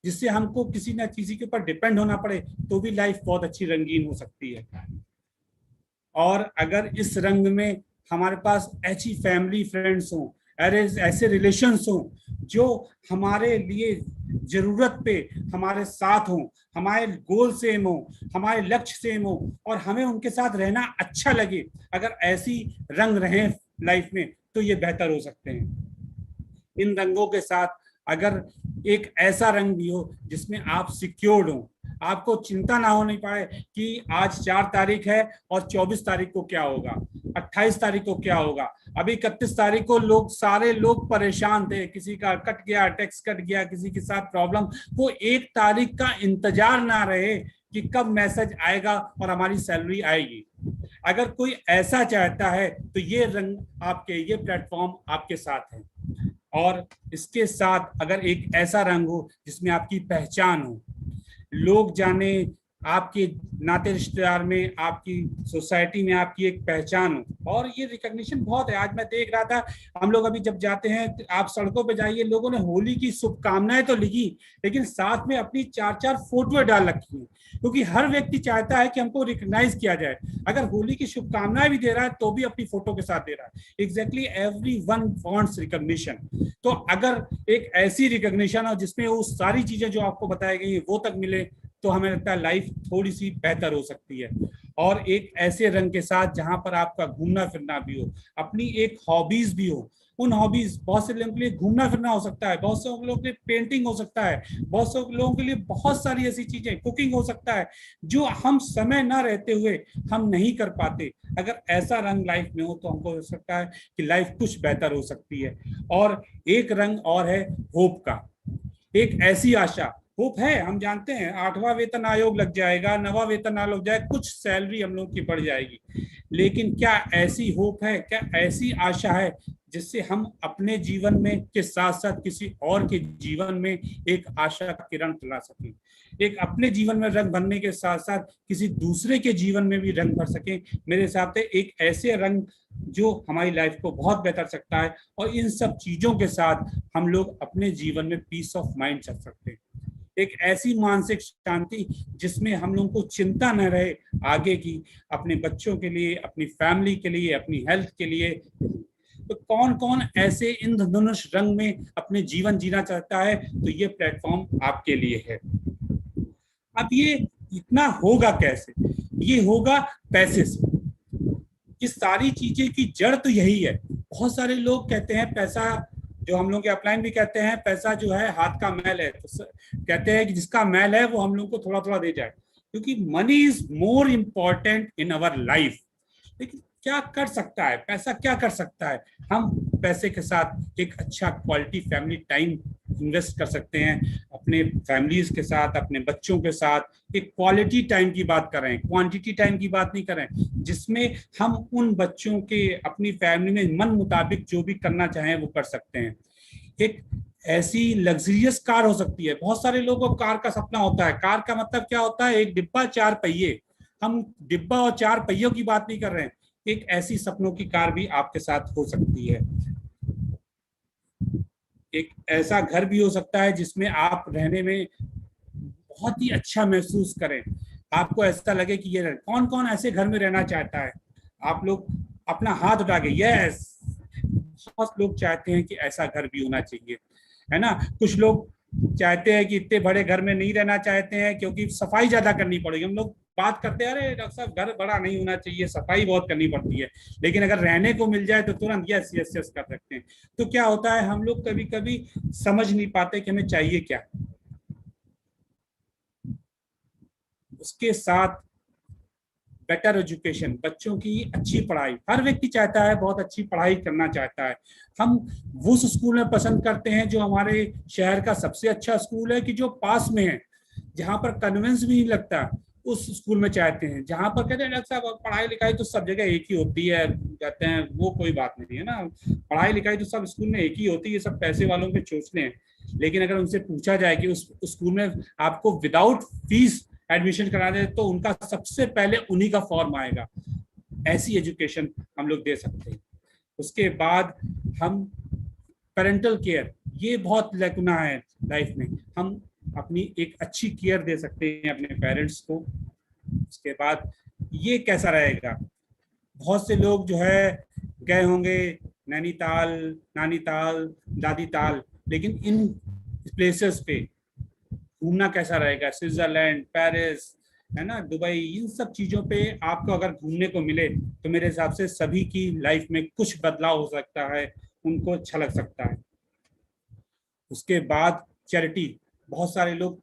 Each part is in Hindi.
जिससे हमको किसी न किसी के ऊपर डिपेंड होना पड़े, तो भी लाइफ बहुत अच्छी रंगीन हो सकती है। और अगर इस रंग में हमारे पास ऐसी फैमिली फ्रेंड्स हों, अरे ऐसे रिलेशंस हों जो हमारे लिए जरूरत पे हमारे साथ हों, हमारे गोल सेम हो, हमारे लक्ष्य सेम हो, और हमें उनके साथ रहना अच्छा लगे, अगर ऐसी रंग रहे लाइफ में, तो ये बेहतर हो सकते हैं। इन रंगों के साथ अगर एक ऐसा रंग भी हो जिसमें आप सिक्योर्ड हो, आपको चिंता ना होनी पाए कि आज 4 तारीख है और 24 तारीख को क्या होगा, 28 तारीख को क्या होगा। अभी 31 तारीख को लोग, सारे लोग परेशान थे, किसी का कट गया, टैक्स कट गया, किसी के साथ प्रॉब्लम, वो 1 तारीख का इंतजार ना रहे कि कब मैसेज आएगा और हमारी सैलरी आएगी। अगर कोई ऐसा चाहता है तो ये रंग आपके, ये प्लेटफॉर्म आपके साथ है। और इसके साथ अगर एक ऐसा रंग हो जिसमें आपकी पहचान हो, लोग जाने, आपके नाते रिश्तेदार में, आपकी सोसाइटी में आपकी एक पहचान हो। और ये रिकॉग्निशन बहुत है। आज मैं देख रहा था, हम लोग अभी जब जाते हैं, आप सड़कों पे जाइए, लोगों ने होली की शुभकामनाएं तो लिखी, लेकिन साथ में अपनी 4-4 फोटो डाल रखी है, क्योंकि हर व्यक्ति चाहता है कि हमको रिकॉग्नाइज किया जाए। अगर होली की शुभकामनाएं भी दे रहा है तो भी अपनी फोटो के साथ दे रहा है। Exactly every one wants recognition. तो अगर एक ऐसी रिकॉग्निशन हो जिसमें वो सारी चीजें जो आपको बताई गई है वो तक मिले, तो हमें लगता है लाइफ थोड़ी सी बेहतर हो सकती है। और एक ऐसे रंग के साथ जहां पर आपका घूमना फिरना भी हो, अपनी एक हॉबीज भी हो। उन हॉबीज, बहुत से लोगों के लिए घूमना फिरना हो सकता है, बहुत से लोगों के लिए पेंटिंग हो सकता है, बहुत से लोगों के लिए बहुत सारी ऐसी चीजें, कुकिंग हो सकता है, जो हम समय ना रहते हुए हम नहीं कर पाते। अगर ऐसा रंग लाइफ में हो तो हमको हो सकता है कि लाइफ कुछ बेहतर हो सकती है। और एक रंग और है होप का, एक ऐसी आशा। होप है, हम जानते हैं 8वां वेतन आयोग लग जाएगा, 9वां वेतन आयोग लग जाएगा, कुछ सैलरी हम लोग की बढ़ जाएगी, लेकिन क्या ऐसी होप है, क्या ऐसी आशा है जिससे हम अपने जीवन में के साथ साथ किसी और के जीवन में एक आशा का किरण ला सकें, एक अपने जीवन में रंग भरने के साथ साथ किसी दूसरे के जीवन में भी रंग भर सकें। मेरे हिसाब से एक ऐसे रंग जो हमारी लाइफ को बहुत बेहतर सकता है। और इन सब चीजों के साथ हम लोग अपने जीवन में पीस ऑफ माइंड रख सकते हैं, एक ऐसी मानसिक शांति जिसमें हम लोगों को चिंता न रहे आगे की, अपने बच्चों के लिए, अपनी फैमिली के लिए, अपनी हेल्थ के लिए। तो कौन कौन ऐसे इंद्रधनुष रंग में अपने जीवन जीना चाहता है, तो ये प्लेटफॉर्म आपके लिए है। अब ये इतना होगा कैसे? ये होगा पैसे से। ये सारी चीजें की जड़ तो यही है। बहुत सारे लोग कहते हैं पैसा, जो हम लोग के अपलाइन भी कहते हैं, पैसा जो है हाथ का मैल है, तो कहते हैं कि जिसका मैल है वो हम लोग को थोड़ा थोड़ा दे जाए, क्योंकि money is more important in our life. लेकिन क्या कर सकता है पैसा, क्या कर सकता है? हम पैसे के साथ एक अच्छा क्वालिटी फैमिली टाइम इन्वेस्ट कर सकते हैं, अपने फैमिलीज के साथ, अपने बच्चों के साथ एक क्वालिटी टाइम की बात कर रहे हैं, क्वांटिटी टाइम की बात नहीं कर रहे हैं, जिसमें हम उन बच्चों के, अपनी फैमिली में मन मुताबिक जो भी करना चाहें वो कर सकते हैं। एक ऐसी लग्जरियस कार हो सकती है, बहुत सारे लोगों को कार का सपना होता है। कार का मतलब क्या होता है? एक डिब्बा 4 पहिए। हम डिब्बा और 4 पहियों की बात नहीं कर रहे हैं, एक ऐसी सपनों की कार भी आपके साथ हो सकती है। एक ऐसा घर भी हो सकता है जिसमें आप रहने में बहुत ही अच्छा महसूस करें, आपको ऐसा लगे कि ये कौन कौन ऐसे घर में रहना चाहता है? आप लोग अपना हाथ उठा के, यस, बहुत लोग चाहते हैं कि ऐसा घर भी होना चाहिए, है ना। कुछ लोग चाहते हैं कि इतने बड़े घर में नहीं रहना चाहते हैं क्योंकि सफाई ज्यादा करनी पड़ेगी। हम लोग बात करते हैं, अरे डॉक्टर साहब घर बड़ा नहीं होना चाहिए, सफाई बहुत करनी पड़ती है, लेकिन अगर रहने को मिल जाए तो तुरंत यस यस यस कर सकते हैं। तो क्या होता है, हम लोग कभी कभी समझ नहीं पाते कि हमें चाहिए क्या। उसके साथ बेटर एजुकेशन, बच्चों की अच्छी पढ़ाई, हर व्यक्ति चाहता है बहुत अच्छी पढ़ाई करना चाहता है। हम वो स्कूल में पसंद करते हैं जो हमारे शहर का सबसे अच्छा स्कूल है, कि जो पास में है, जहां पर कन्वेंस भी नहीं लगता, उस स्कूल में चाहते हैं। जहां पर कहते हैं डॉक्टर साहब पढ़ाई लिखाई तो सब जगह एक ही होती है, कहते हैं वो कोई बात नहीं है ना, पढ़ाई लिखाई तो सब स्कूल में एक ही होती है, सब पैसे वालों के चोचले हैं। लेकिन अगर उनसे पूछा जाए कि उस स्कूल में आपको विदाउट फीस एडमिशन करा दे, तो उनका सबसे पहले उन्हीं का फॉर्म आएगा। ऐसी एजुकेशन हम लोग दे सकते हैं। उसके बाद हम पेरेंटल केयर, ये बहुत लैकुना है लाइफ में। हम अपनी एक अच्छी केयर दे सकते हैं अपने पेरेंट्स को। उसके बाद ये कैसा रहेगा, बहुत से लोग जो है गए होंगे नैनीताल, नानीताल, दादी ताल, लेकिन इन प्लेसेस पे घूमना कैसा रहेगा, स्विट्जरलैंड, पेरिस, है ना, दुबई, इन सब चीजों पे आपको अगर घूमने को मिले तो मेरे हिसाब से सभी की लाइफ में कुछ बदलाव हो सकता है, उनको अच्छा लग सकता है। उसके बाद चैरिटी, बहुत सारे लोग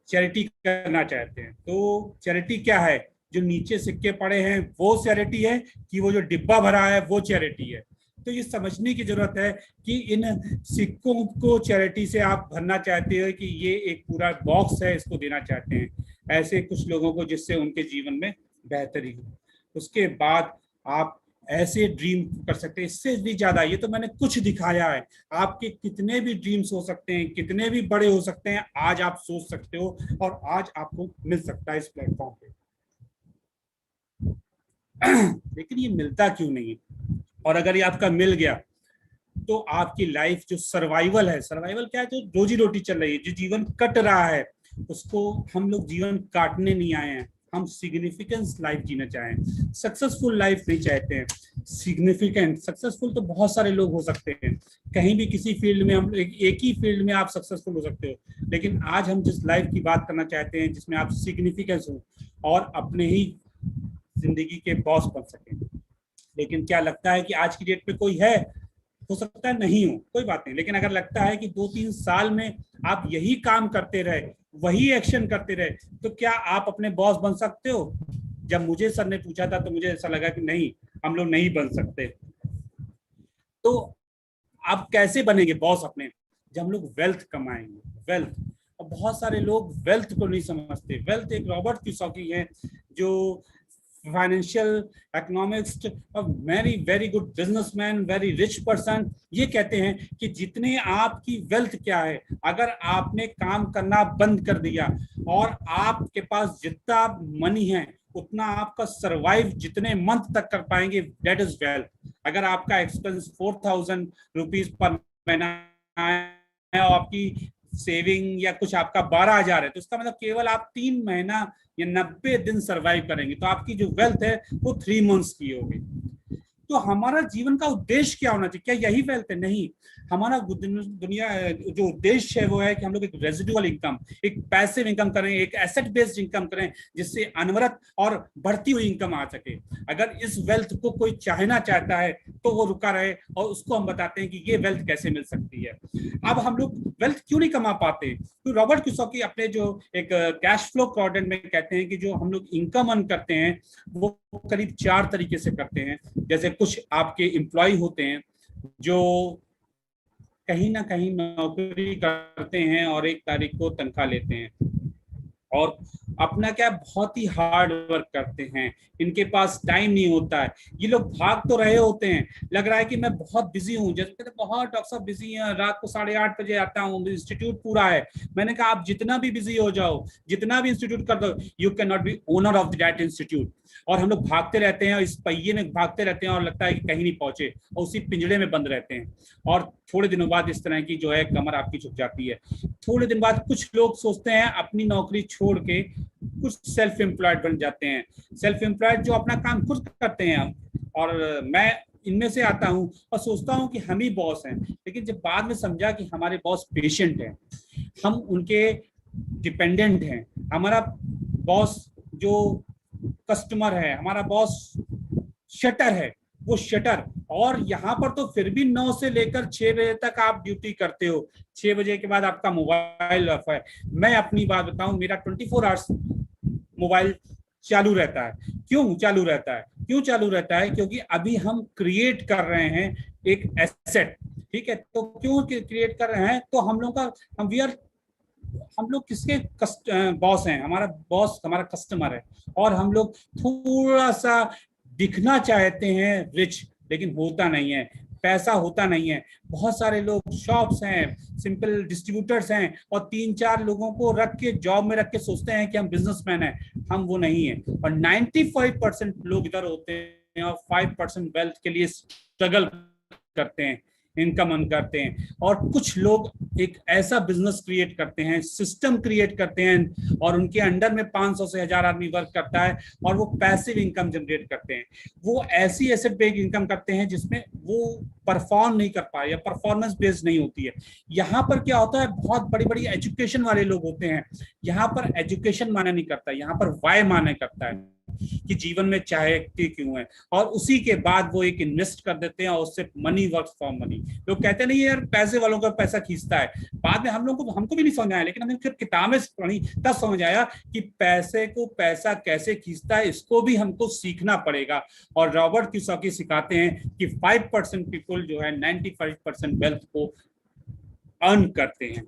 चैरिटी करना चाहते हैं। तो चैरिटी क्या है, जो नीचे सिक्के पड़े हैं वो चैरिटी है कि वो जो डिब्बा भरा है वो चैरिटी है। तो ये समझने की जरूरत है कि इन सिक्कों को चैरिटी से आप भरना चाहते हो कि ये एक पूरा बॉक्स है, इसको देना चाहते हैं ऐसे कुछ लोगों को, जिससे उनके जीवन में बेहतरी हो। उसके बाद आप ऐसे ड्रीम कर सकते हैं, इससे भी ज्यादा, ये तो मैंने कुछ दिखाया है, आपके कितने भी ड्रीम्स हो सकते हैं, कितने भी बड़े हो सकते हैं, आज आप सोच सकते हो और आज आपको मिल सकता है इस प्लेटफॉर्म पे। लेकिन ये मिलता क्यों नहीं है, और अगर ये आपका मिल गया तो आपकी लाइफ जो सर्वाइवल है, सर्वाइवल क्या है, जो रोजी रोटी चल रही है, जो जीवन कट रहा है, उसको हम लोग जीवन काटने नहीं आए हैं, हम सिग्निफिकेंस लाइफ जीना चाहें, सक्सेसफुल लाइफ नहीं चाहते हैं। सिग्निफिकेंट सक्सेसफुल तो बहुत सारे लोग हो सकते हैं, कहीं भी किसी फील्ड में, हम एक ही फील्ड में आप सक्सेसफुल हो सकते हो, लेकिन आज हम जिस लाइफ की बात करना चाहते हैं जिसमें आप सिग्निफिकेंस हो और अपने ही जिंदगी के बॉस बन सकें। लेकिन क्या लगता है कि आज की डेट पे कोई है? हो सकता है नहीं हो, कोई बात नहीं, लेकिन अगर लगता है कि 2-3 साल में आप यही काम करते रहे, वही एक्शन करते रहे, तो क्या आप अपने बॉस बन सकते हो? जब मुझे सर ने पूछा था तो मुझे ऐसा लगा कि नहीं, हम लोग नहीं बन सकते। तो आप कैसे बनेंगे बॉस अपने? जब हम लोग वेल्थ कमाएंगे, वेल्थ। और बहुत सारे लोग वेल्थ को नहीं समझते। वेल्थ एक रॉबर्ट कियोसाकी है जो financial economist, very very good businessman, very rich person, ये कहते हैं कि जितने आपकी वेल्थ क्या है, अगर आपने काम करना बंद कर दिया और आपके पास जितना मनी है उतना आपका सरवाइव जितने मंथ तक कर पाएंगे, दैट इज वेल्थ। अगर आपका एक्सपेंस 4,000 रुपीज पर महीना है और आपकी सेविंग या कुछ आपका 12,000 है, तो इसका मतलब केवल आप 3 महीना या 90 दिन सरवाइव करेंगे, तो आपकी जो वेल्थ है वो 3 मंथ्स की होगी। तो हमारा जीवन का उद्देश्य क्या होना चाहिए? क्या यही वेल्थ है? नहीं, हमारा दुनिया जो उद्देश्य है वो है कि हम लोग एक रेजिडुअल इनकम, एक पैसिव इनकम करें, एक एसेट बेस्ड इनकम करें, जिससे अनवरत और बढ़ती हुई इनकम आ सके। अगर इस वेल्थ को कोई चाहना चाहता है तो वो रुका रहे, और उसको हम बताते हैं कि ये वेल्थ कैसे मिल सकती है। अब हम लोग वेल्थ क्यों नहीं कमा पाते? तो रॉबर्ट कियोसाकी अपने जो एक कैश फ्लो क्वाड्रेंट में कहते हैं कि जो हम लोग इनकम अर्न करते हैं वो करीब 4 तरीके से करते हैं। जैसे कुछ आपके एम्प्लॉय होते हैं जो कहीं ना कहीं नौकरी करते हैं और 1 तारीख को तनख्वाह लेते हैं और अपना क्या बहुत ही हार्ड वर्क करते हैं, इनके पास टाइम नहीं होता है, ये लोग भाग तो रहे होते हैं, लग रहा है कि मैं बहुत बिजी हूँ, जैसे कहते बहुत डॉक्टर साहब बिजी हैं, रात को 8:30 बजे आता हूँ, इंस्टीट्यूट पूरा है। मैंने कहा आप जितना भी बिजी हो जाओ, जितना भी इंस्टीट्यूट कर दो, you can not be owner of that institute. और हम लोग भागते रहते हैं, इस पहिए में भागते रहते हैं और लगता है कि कहीं नहीं पहुंचे, और उसी पिंजड़े में बंद रहते हैं। और थोड़े दिनों बाद इस तरह की जो है कमर आपकी झुक जाती है। थोड़े दिन बाद कुछ लोग सोचते हैं अपनी नौकरी छोड़ के कुछ सेल्फ एम्प्लॉयड बन जाते हैं, सेल्फ एम्प्लॉयड जो अपना काम खुद करते हैं। और मैं इनमें से आता हूं और सोचता हूं कि हम ही बॉस हैं, लेकिन जब बाद में समझा कि हमारे बॉस पेशेंट हैं, हम उनके डिपेंडेंट हैं। हमारा बॉस जो कस्टमर है, हमारा बॉस शटर है, वो शटर। और यहाँ पर तो फिर भी 9 से लेकर 6 बजे तक आप ड्यूटी करते हो, 6 बजे के बाद आपका मोबाइल ऑफ है। मैं अपनी बात बताऊं, मेरा 24 आवर्स मोबाइल चालू रहता है। क्यों चालू रहता है? क्यों चालू रहता है? क्योंकि अभी हम क्रिएट कर रहे हैं एक एसेट, ठीक है? तो क्यों क्रिएट कर रहे हैं? तो हम लोग का हम लोग किसके बॉस हैं? हमारा बॉस हमारा कस्टमर है, और हम लोग थोड़ा सा दिखना चाहते हैं रिच, लेकिन होता नहीं है, पैसा होता नहीं है। बहुत सारे लोग शॉप्स हैं, सिंपल डिस्ट्रीब्यूटर्स हैं, और 3-4 लोगों को रख के जॉब में रख के सोचते हैं कि हम बिजनेसमैन हैं। हम वो नहीं है। और 95% लोग इधर होते हैं और 5% वेल्थ के लिए स्ट्रगल करते हैं। इनकम अर्न करते हैं, और कुछ लोग एक ऐसा बिजनेस क्रिएट करते हैं, सिस्टम क्रिएट करते हैं, और उनके अंडर में 500 से 1000 आदमी वर्क करता है और वो पैसिव इनकम जनरेट करते हैं। वो ऐसी एसेट बेस्ड इनकम करते हैं जिसमें वो परफॉर्म नहीं कर पाए या परफॉर्मेंस बेस्ड नहीं होती है। यहाँ पर क्या होता है, बहुत बड़ी बड़ी एजुकेशन वाले लोग होते हैं, यहाँ पर एजुकेशन माने नहीं करता, यहाँ पर वाई माने करता है कि जीवन में चाहते क्यों है, और उसी के बाद वो एक इन्वेस्ट कर देते हैं और उससे मनी वर्क्स फॉर मनी। लोग कहते नहीं यार पैसे वालों का पैसा खींचता है, बाद में हम लोगों को, हमको भी नहीं समझ आया, लेकिन हमने फिर किताबें पढ़ी तब समझ आया कि पैसे को पैसा कैसे खींचता है, इसको भी हमको सीखना पड़ेगा। और रॉबर्ट कियोसाकी सिखाते हैं कि 5% पीपल जो है 95% वेल्थ को अर्न करते हैं।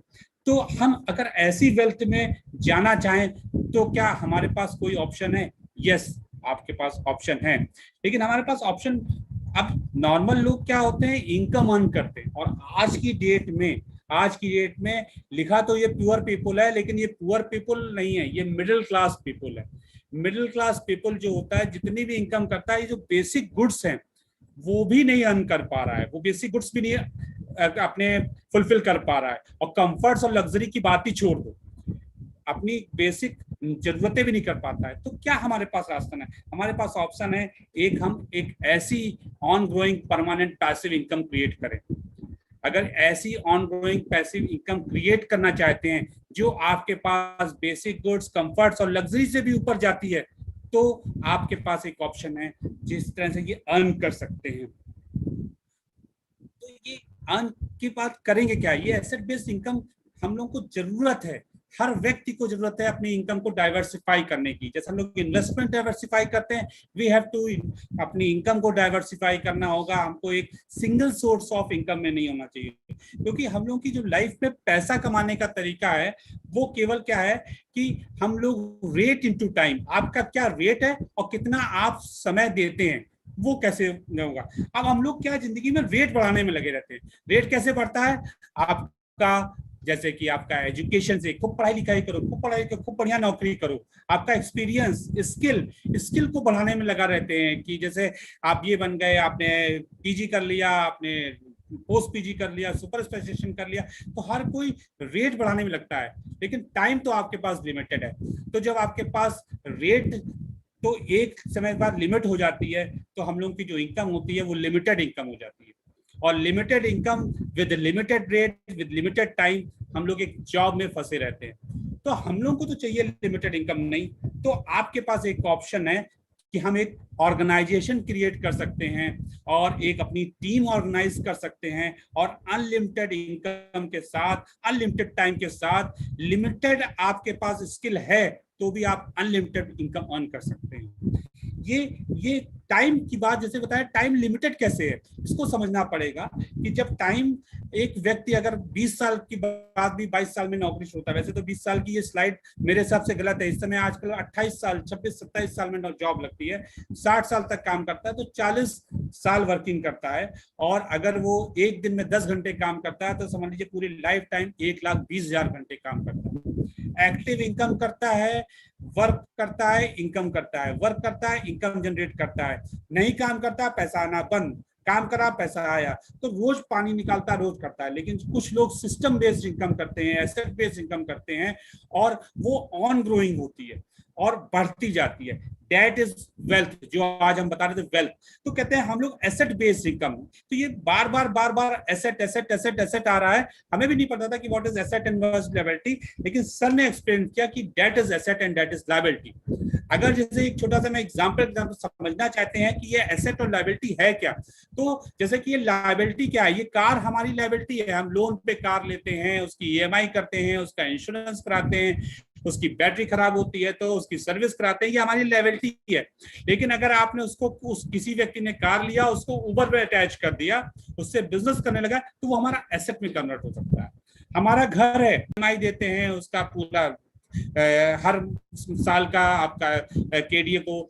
तो हम अगर ऐसी वेल्थ में जाना चाहें तो क्या हमारे पास कोई ऑप्शन है? यस, आपके पास ऑप्शन है, लेकिन हमारे पास ऑप्शन, अब नॉर्मल लोग क्या होते हैं, इनकम अर्न करते हैं, और आज की डेट में लिखा तो ये पुअर पीपल है, लेकिन ये पुअर पीपल नहीं है, ये मिडिल क्लास पीपल है। मिडिल क्लास पीपल जो होता है, जितनी भी इनकम करता है, ये जो बेसिक गुड्स हैं वो भी नहीं अर्न कर पा रहा है, वो बेसिक गुड्स भी नहीं अपने फुलफिल कर पा रहा है, और कंफर्ट्स और लग्जरी की बात ही छोड़ दो, अपनी बेसिक जरूरतें भी नहीं कर पाता है। तो क्या हमारे पास रास्ता है? हमारे पास ऑप्शन है, हम एक ऐसी on growing permanent passive income create करें। अगर ऐसी on growing passive income create करना चाहते हैं जो आपके पास बेसिक गुड्स, कंफर्ट्स और लग्जरी से भी ऊपर जाती है, तो आपके पास एक ऑप्शन है जिस तरह से ये अर्न कर सकते हैं। तो ये अर्न की बात करेंगे क्या? ये एसेट बेस्ड इनकम हम लोग को जरूरत है, हर व्यक्ति को जरूरत है अपनी इनकम को डाइवर्सिफाई करने की। जैसे हम लोग इन्वेस्टमेंट डाइवर्सिफाई करते हैं, वी हैव टू अपनी इनकम को डाइवर्सिफाई करना होगा। हमको एक सिंगल सोर्स ऑफ इनकम में नहीं होना चाहिए, क्योंकि हम लोग की जो लाइफ में पैसा कमाने का तरीका है वो केवल क्या है कि हम लोग रेट इनटू टाइम, आपका क्या रेट है और कितना आप समय देते हैं, वो कैसे होगा। अब हम लोग क्या जिंदगी में रेट बढ़ाने में लगे रहते हैं। रेट कैसे बढ़ता है? आपका, जैसे कि आपका एजुकेशन से, खूब पढ़ाई लिखाई करो, खूब पढ़ाई करो, खूब बढ़िया नौकरी करो, आपका एक्सपीरियंस, स्किल को बढ़ाने में लगा रहते हैं कि जैसे आप ये बन गए, आपने पीजी कर लिया, आपने पोस्ट पीजी कर लिया, सुपर स्पेशलाइजेशन कर लिया, तो हर कोई रेट बढ़ाने में लगता है, लेकिन टाइम तो आपके पास लिमिटेड है। तो जब आपके पास रेट तो एक समय बाद लिमिट हो जाती है, तो हम लोग की जो इनकम होती है वो लिमिटेड इनकम हो जाती है, और limited income with limited rate with limited time, हम लोग एक जॉब में फंसे रहते हैं। तो हम लोग को तो चाहिए लिमिटेड इनकम नहीं, तो आपके पास एक ऑप्शन है कि हम एक ऑर्गेनाइजेशन क्रिएट कर सकते हैं और एक अपनी टीम ऑर्गेनाइज कर सकते हैं, और अनलिमिटेड इनकम के साथ, अनलिमिटेड टाइम के साथ, लिमिटेड आपके पास स्किल है तो भी आप अनलिमिटेड इनकम अर्न कर सकते हैं। ये टाइम की बात जैसे बताया, टाइम लिमिटेड कैसे है इसको समझना पड़ेगा कि जब टाइम, एक व्यक्ति अगर 20 साल की बाद भी 22 साल में नौकरी शुरू होता है, वैसे तो 20 साल की ये स्लाइड मेरे हिसाब से गलत है, इस समय आजकल 28 साल 26-27 साल में जॉब लगती है, 60 साल तक काम करता है तो 40 साल वर्किंग करता है, और अगर वो एक दिन में 10 घंटे काम करता है तो समझ लीजिए पूरी लाइफ टाइम 1,20,000 घंटे काम करता है। एक्टिव इनकम करता है, वर्क करता है, इनकम करता है, वर्क करता है, इनकम जनरेट करता है, नहीं काम करता, पैसा आना बंद, काम करा पैसा आया, तो रोज पानी निकालता, रोज करता है। लेकिन कुछ लोग सिस्टम बेस्ड इनकम करते हैं, एसेट बेस्ड इनकम करते हैं, और वो ऑन ग्रोइंग होती है और बढ़ती जाती है। दैट इज वेल्थ, जो आज हम बता रहे थे वेल्थ। तो कहते हैं हम लोग एसेट बेस्ड इनकम, तो ये बार बार एसेट एसेट एसेट एसेट आ रहा है। हमें भी नहीं पता था कि what is asset and what is liability, लेकिन सर ने एक्सप्लेन किया कि that is asset and that is liability. अगर जैसे एक छोटा सा मैं एग्जांपल समझना चाहते हैं कि ये एसेट और लायबिलिटी है क्या, तो जैसे कि ये लायबिलिटी क्या है, ये कार हमारी लायबिलिटी है, हम लोन पे कार लेते हैं, उसकी ईएमआई करते हैं, उसका इंश्योरेंस कराते हैं, उसकी बैटरी खराब होती है तो उसकी सर्विस कराते हैं, ये हमारी लायबिलिटी है। लेकिन अगर आपने उसको किसी व्यक्ति ने कार लिया, उसको उबर पे अटैच कर दिया, उससे बिजनेस करने लगा, तो वो हमारा एसेट में कन्वर्ट हो सकता है। हमारा घर है, ईएमआई देते हैं, उसका पूरा हर साल का आपका केडीए को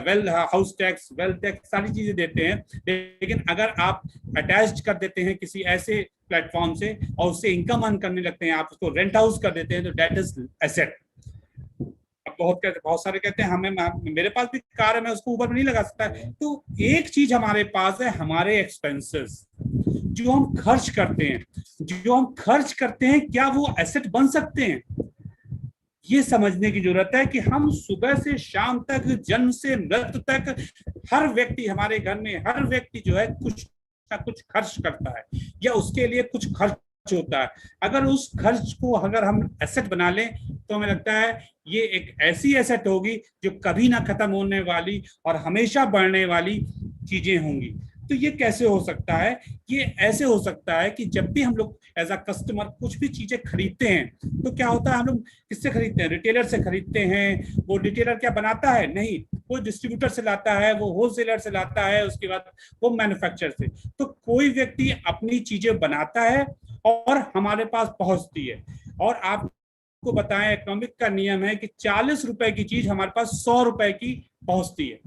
well house tax, wealth tax, सारी चीजें देते हैं। लेकिन अगर आप अटैच कर देते हैं किसी ऐसे प्लेटफॉर्म से और उससे इनकम अर्न करने लगते हैं, आप उसको रेंट हाउस कर देते हैं, तो दैट इज एसेट। बहुत सारे कहते हैं हमें, मेरे पास भी कार है, मैं उसको ऊबर में नहीं लगा सकता। तो एक चीज हमारे पास है, हमारे एक्सपेंसेस जो हम खर्च करते हैं, क्या वो एसेट बन सकते हैं? ये समझने की जरूरत है कि हम सुबह से शाम तक, जन्म से मृत्यु तक, हर व्यक्ति, हमारे घर में हर व्यक्ति जो है कुछ ना कुछ खर्च करता है, या उसके लिए कुछ खर्च होता है। अगर उस खर्च को अगर हम एसेट बना लें तो हमें लगता है ये एक ऐसी एसेट होगी जो कभी ना खत्म होने वाली और हमेशा बढ़ने वाली चीजें होंगी। तो ये कैसे हो सकता है? ये ऐसे हो सकता है कि जब भी हम लोग एज अ कस्टमर कुछ भी चीजें खरीदते हैं, तो क्या होता है, हम लोग किससे खरीदते हैं? रिटेलर से खरीदते हैं। वो रिटेलर क्या बनाता है? नहीं, वो डिस्ट्रीब्यूटर से लाता है, वो होलसेलर से लाता है, उसके बाद वो मैन्युफैक्चर से। तो कोई व्यक्ति अपनी चीजें बनाता है और हमारे पास पहुंचती है। और आपको बताएं, इकोनॉमिक का नियम है कि 40 रुपए की चीज हमारे पास 100 रुपए की पहुंचती है।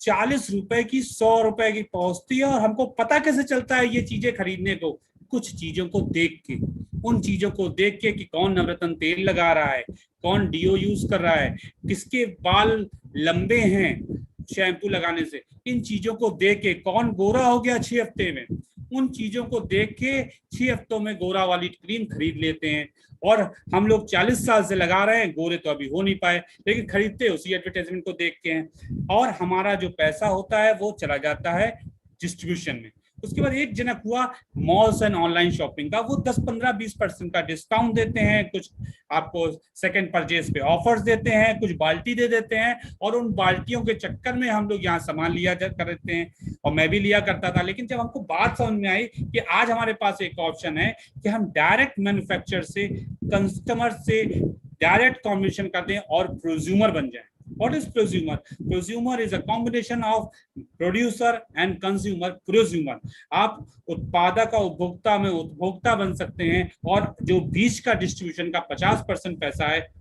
40 रुपए की 100 रुपए की पहुंचती है। और हमको पता कैसे चलता है ये चीजें खरीदने को? कुछ चीजों को देख के, उन चीजों को देख के कि कौन नवरत्न तेल लगा रहा है, कौन डीओ यूज कर रहा है, किसके बाल लंबे हैं शैम्पू लगाने से, इन चीजों को देख के, कौन गोरा हो गया 6 हफ्ते में, उन चीजों को देख के 6 हफ्तों में गोरा वाली क्रीम खरीद लेते हैं। और हम लोग 40 साल से लगा रहे हैं, गोरे तो अभी हो नहीं पाए, लेकिन खरीदते उसी एडवर्टाइजमेंट को देख के हैं। और हमारा जो पैसा होता है वो चला जाता है डिस्ट्रीब्यूशन में। उसके बाद एक जनक हुआ मॉल्स एंड ऑनलाइन शॉपिंग का। वो 10-15-20% का डिस्काउंट देते हैं, कुछ आपको सेकंड परचेज पे ऑफर्स देते हैं, कुछ बाल्टी दे देते हैं, और उन बाल्टियों के चक्कर में हम लोग यहाँ सामान लिया करते हैं। और मैं भी लिया करता था। लेकिन जब हमको बात समझ में आई कि आज हमारे पास एक ऑप्शन है कि हम डायरेक्ट मैन्युफैक्चरर से, कस्टमर से डायरेक्ट कॉम्बिनेशन कर दें और प्रोज्यूमर बन जाए। What is prosumer? Prosumer is a combination of producer and consumer. Prosumer, आप उत्पादक और उपभोक्ता में उपभोक्ता बन सकते हैं, और जो बीच का डिस्ट्रीब्यूशन का 50% पैसा है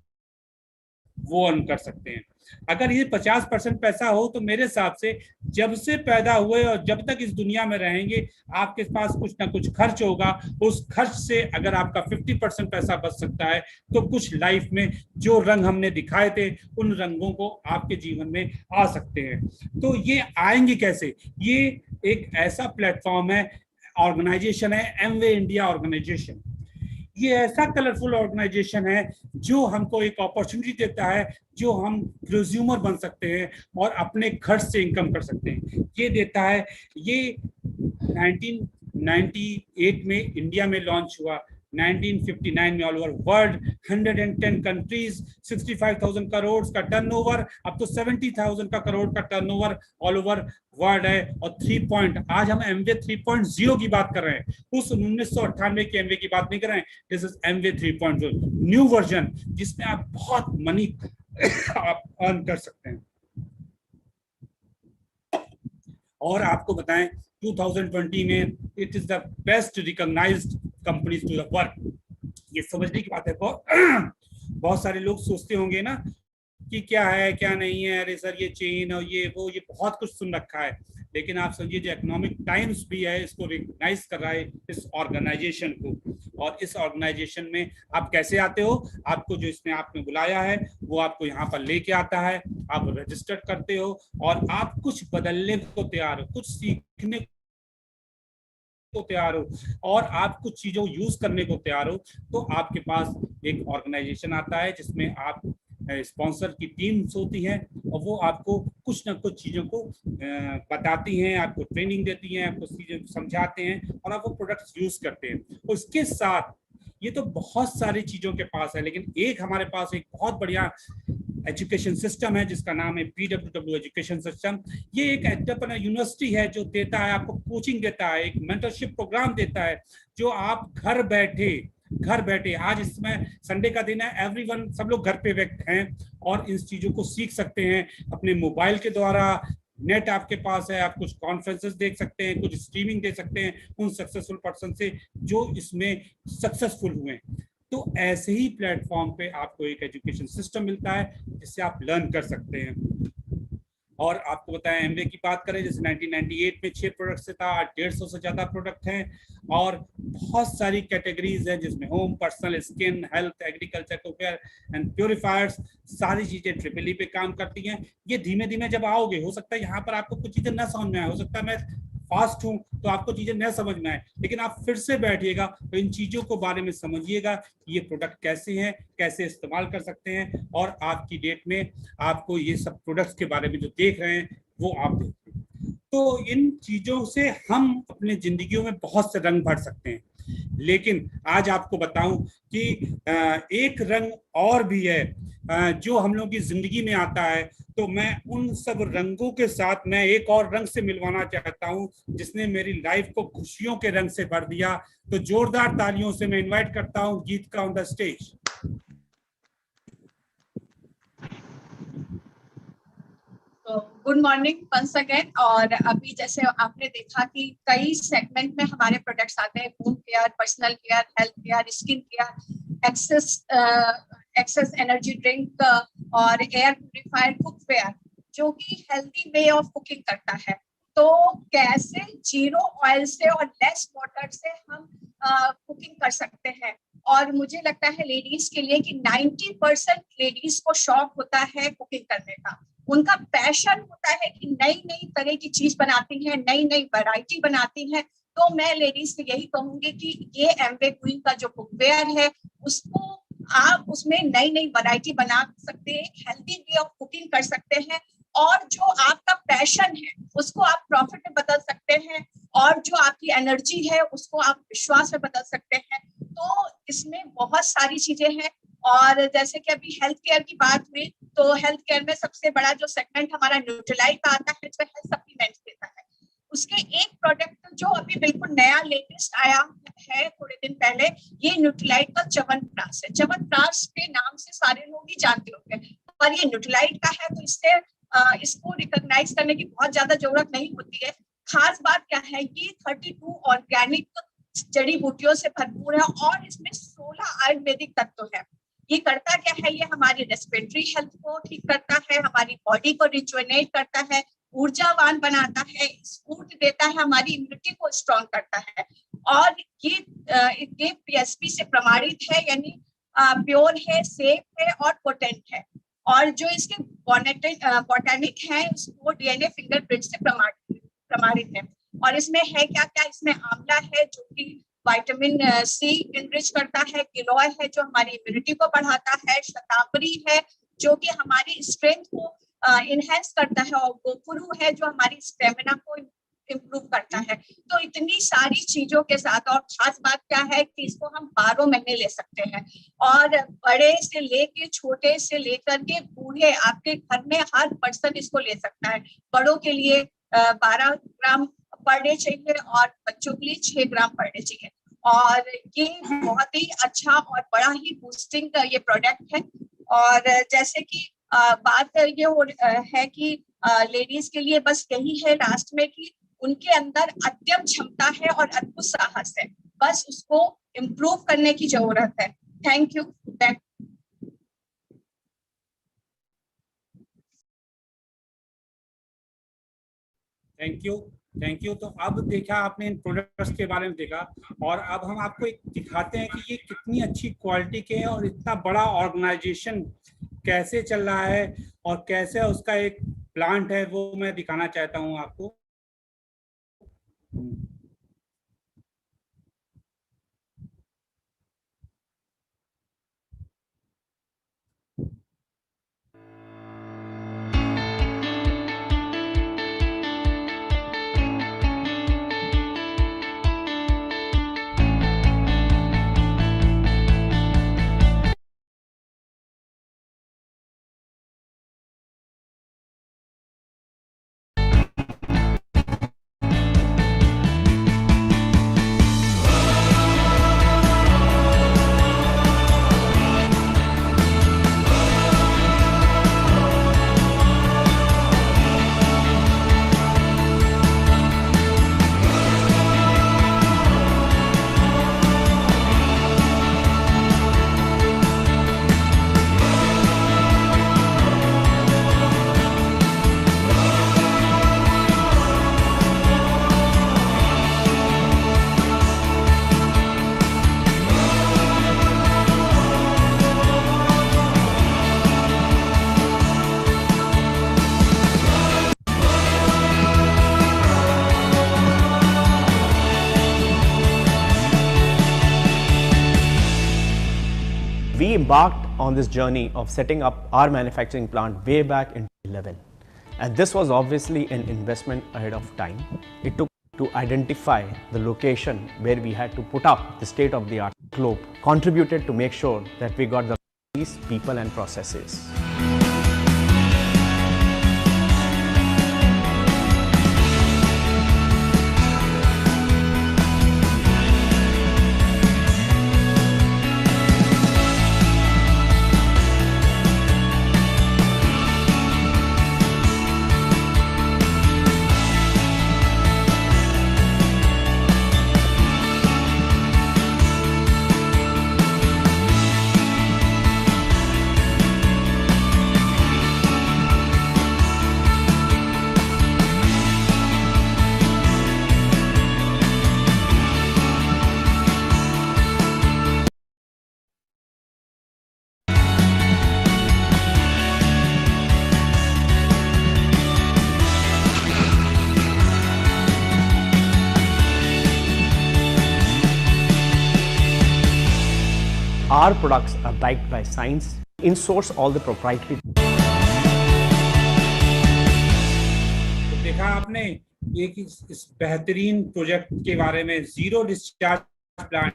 वो अर्न कर सकते हैं। अगर ये 50% पैसा हो तो मेरे हिसाब से जब से पैदा हुए और जब तक इस दुनिया में रहेंगे, आपके पास कुछ ना कुछ खर्च होगा। उस खर्च से अगर आपका 50% पैसा बच सकता है, तो कुछ लाइफ में जो रंग हमने दिखाए थे, उन रंगों को आपके जीवन में आ सकते हैं। तो ये आएंगे कैसे? ये एक ऐसा प्लेटफॉर्म है, ऑर्गेनाइजेशन है, एमवे इंडिया ऑर्गेनाइजेशन। ये ऐसा कलरफुल ऑर्गेनाइजेशन है जो हमको एक अपॉर्चुनिटी देता है, जो हम प्रोज्यूमर बन सकते हैं और अपने खर्च से इनकम कर सकते हैं। ये देता है। ये 1998 में इंडिया में लॉन्च हुआ, 1959 में all over world, 110 countries, 65,000 crore का टर्नओवर, अब तो 70,000 का करोड़ का टर्नओवर ऑल ओवर वर्ल्ड है। और 3 आज हम एमवे 3.0 की बात कर रहे हैं, उस 1998 के एमवे की बात नहीं कर रहे हैं। This is Amway 3.0 new version, जिसमें आप बहुत मनी आप अर्न कर सकते हैं। और आपको बताएं 2020 में it is the best recognized companies to the work. ये समझने की बात है। बहुत सारे लोग सोचते होंगे ना कि क्या है क्या नहीं है, अरे सर ये चेन और ये वो, ये बहुत कुछ सुन रखा है। लेकिन आप समझिए जो इकोनॉमिक टाइम्स भी है, इसको रिकॉग्नाइज कर रहा है इस ऑर्गेनाइजेशन को। और इस ऑर्गेनाइजेशन में आप कैसे आते हो? आपको जो इसने आपने बुलाया है वो आपको यहाँ पर लेके आता है, आप रजिस्टर करते हो और आप कुछ बदलने को तैयार हो, कुछ सीखने को तैयार हो, और आप कुछ चीजों यूज करने को तैयार हो, तो आपके पास एक ऑर्गेनाइजेशन आता है जिसमें आप स्पॉन्सर की टीम्स होती हैं, और वो आपको कुछ ना कुछ चीज़ों को बताती हैं, आपको ट्रेनिंग देती हैं, आपको चीज़ें समझाते हैं, और आप वो प्रोडक्ट्स यूज करते हैं। उसके साथ ये तो बहुत सारी चीज़ों के पास है, लेकिन एक हमारे पास एक बहुत बढ़िया एजुकेशन सिस्टम है जिसका नाम है PWW एजुकेशन सिस्टम। ये एक यूनिवर्सिटी है जो देता है, आपको कोचिंग देता है, एक मेंटरशिप प्रोग्राम देता है, जो आप घर बैठे आज इसमें संडे का दिन है, एवरीवन, सब लोग घर पे व्यक्त हैं और इन चीजों को सीख सकते हैं अपने मोबाइल के द्वारा। नेट आपके पास है, आप कुछ कॉन्फ्रेंसेस देख सकते हैं, कुछ स्ट्रीमिंग देख सकते हैं उन सक्सेसफुल पर्सन से जो इसमें सक्सेसफुल हुए। तो ऐसे ही प्लेटफॉर्म पे आपको एक एजुकेशन सिस्टम मिलता है जिससे आप लर्न कर सकते हैं। और आपको बताया एमवे की बात करें, जैसे 1998 में 6 प्रोडक्ट से था, आज 150 से ज्यादा प्रोडक्ट हैं और बहुत सारी कैटेगरीज हैं जिसमें home, personal, skin, health, agriculture, cookware and purifiers, सारी चीजें ट्रिपल ई पे काम करती हैं। ये धीमे धीमे जब आओगे, हो सकता है यहाँ पर आपको कुछ चीजें ना समझ में आए, हो सकता है मैं फास्ट हूं तो आपको चीजें न समझ में आए, लेकिन आप फिर से बैठिएगा तो इन चीजों को बारे में समझिएगा, ये प्रोडक्ट कैसे हैं, कैसे इस्तेमाल कर सकते हैं, और आपकी डेट में आपको ये सब प्रोडक्ट्स के बारे में जो देख रहे हैं वो आप देखें। तो इन चीजों से हम अपने जिंदगियों में बहुत से रंग भर सकते हैं। लेकिन आज आपको बताऊं कि एक रंग और भी है जो हम लोगों की जिंदगी में आता है, तो मैं उन सब रंगों के साथ मैं एक और रंग से मिलवाना चाहता हूं जिसने मेरी लाइफ को खुशियों के रंग से भर दिया। तो जोरदार तालियों से मैं इनवाइट करता हूं गीत का on the stage. Good morning once again. और अभी जैसे आपने देखा कि कई सेगमेंट में हमारे प्रोडक्ट्स आते हैं, home care, personal care, health care, skin care, XS energy drink और एयर प्यूरिफायर, कुकवेयर, जो कि हेल्दी वे ऑफ कुकिंग करता है। तो कैसे जीरो ऑयल से और लेस वाटर से हम कुकिंग कर सकते हैं। और मुझे लगता है लेडीज के लिए कि 90% लेडीज को शौक होता है कुकिंग करने का। उनका पैशन होता है कि नई नई तरह की चीज बनाती हैं, नई नई वैरायटी बनाती हैं। तो मैं लेडीज से यही कहूंगी कि ये एमवे क्वीन का जो कुकवेयर है, उसको आप उसमें नई नई वैरायटी बना सकते हैं, हेल्दी वे ऑफ कुकिंग कर सकते हैं, और जो आपका पैशन है उसको आप प्रॉफिट में बदल सकते हैं, और जो आपकी एनर्जी है उसको आप विश्वास में बदल सकते हैं। तो इसमें बहुत सारी चीजें हैं। और जैसे कि अभी हेल्थ केयर की बात हुई, तो हेल्थ केयर में सबसे बड़ा जो सेगमेंट हमारा न्यूट्रीलाइट का आता है, जो हेल्थ सप्लीमेंट्स देता है। उसके एक प्रोडक्ट जो अभी बिल्कुल नया लेटेस्ट आया है थोड़े दिन पहले, ये न्यूट्रीलाइट का च्यवनप्राश है। च्यवनप्राश के नाम से सारे लोग ही जानते होंगे, पर ये न्यूट्रीलाइट का है, तो इससे इसको रिकॉग्नाइज करने की बहुत ज्यादा जरूरत नहीं होती है। खास बात क्या है, ये 32 ऑर्गेनिक जड़ी बूटियों से भरपूर है और इसमें 16 आयुर्वेदिक तत्व है। ये करता क्या है, ये हमारी रेस्पिरेटरी हेल्थ को ठीक करता है, हमारी बॉडी को रिजुवेनेट करता है, ऊर्जावान बनाता है, स्फूर्ति देता है, हमारी इम्यूनिटी को स्ट्रॉन्ग करता है। और ये पीएसपी से प्रमाणित है, यानी प्योर है, सेफ है और पोटेंट है। और जो इसके बॉटैनिक है वो डीएनए फिंगरप्रिंट से प्रमाणित है। और इसमें है क्या क्या, इसमें आंवला है जो कि विटामिन सी इनरिच करता है, गिलोय है जो हमारी इम्यूनिटी को बढ़ाता है, शतावरी है जो कि हमारी स्ट्रेंथ को इनहेंस करता है, और गोपुरु है जो हमारी स्टेमिना को इम्प्रूव करता है। तो इतनी सारी चीजों के साथ, और खास बात क्या है कि इसको हम 12 महीने ले सकते हैं, और बड़े से लेके छोटे से लेकर के बूढ़े आपके घर में हर पर्सन इसको ले सकता है। बड़ों के लिए 12 ग्राम पर डे चाहिए और बच्चों के लिए 6 ग्राम पर डे चाहिए। और ये बहुत ही अच्छा और बड़ा ही बूस्टिंग का ये प्रोडक्ट है। और जैसे कि बात ये है कि लेडीज के लिए बस यही है लास्ट में कि उनके अंदर अत्यंत क्षमता है और अद्भुत साहस है, बस उसको इम्प्रूव करने की जरूरत है। Thank you. Thank you. तो अब देखा आपने इन प्रोडक्ट्स के बारे में देखा, और अब हम आपको एक दिखाते हैं कि ये कितनी अच्छी क्वालिटी के हैं और इतना बड़ा ऑर्गेनाइजेशन कैसे चल रहा है और कैसे उसका एक प्लांट है, वो मैं दिखाना चाहता हूँ आपको। we embarked on this journey of setting up our manufacturing plant way back in 2011. And this was obviously an investment ahead of time. It took to identify the location where we had to put up the state-of-the-art globe, contributed to make sure that we got the people and processes. Our products are backed by science, in-source all the proprietary. तो देखा आपने एक इस बेहतरीन प्रोजेक्ट के बारे में, जीरो डिस्चार्ज प्लांट।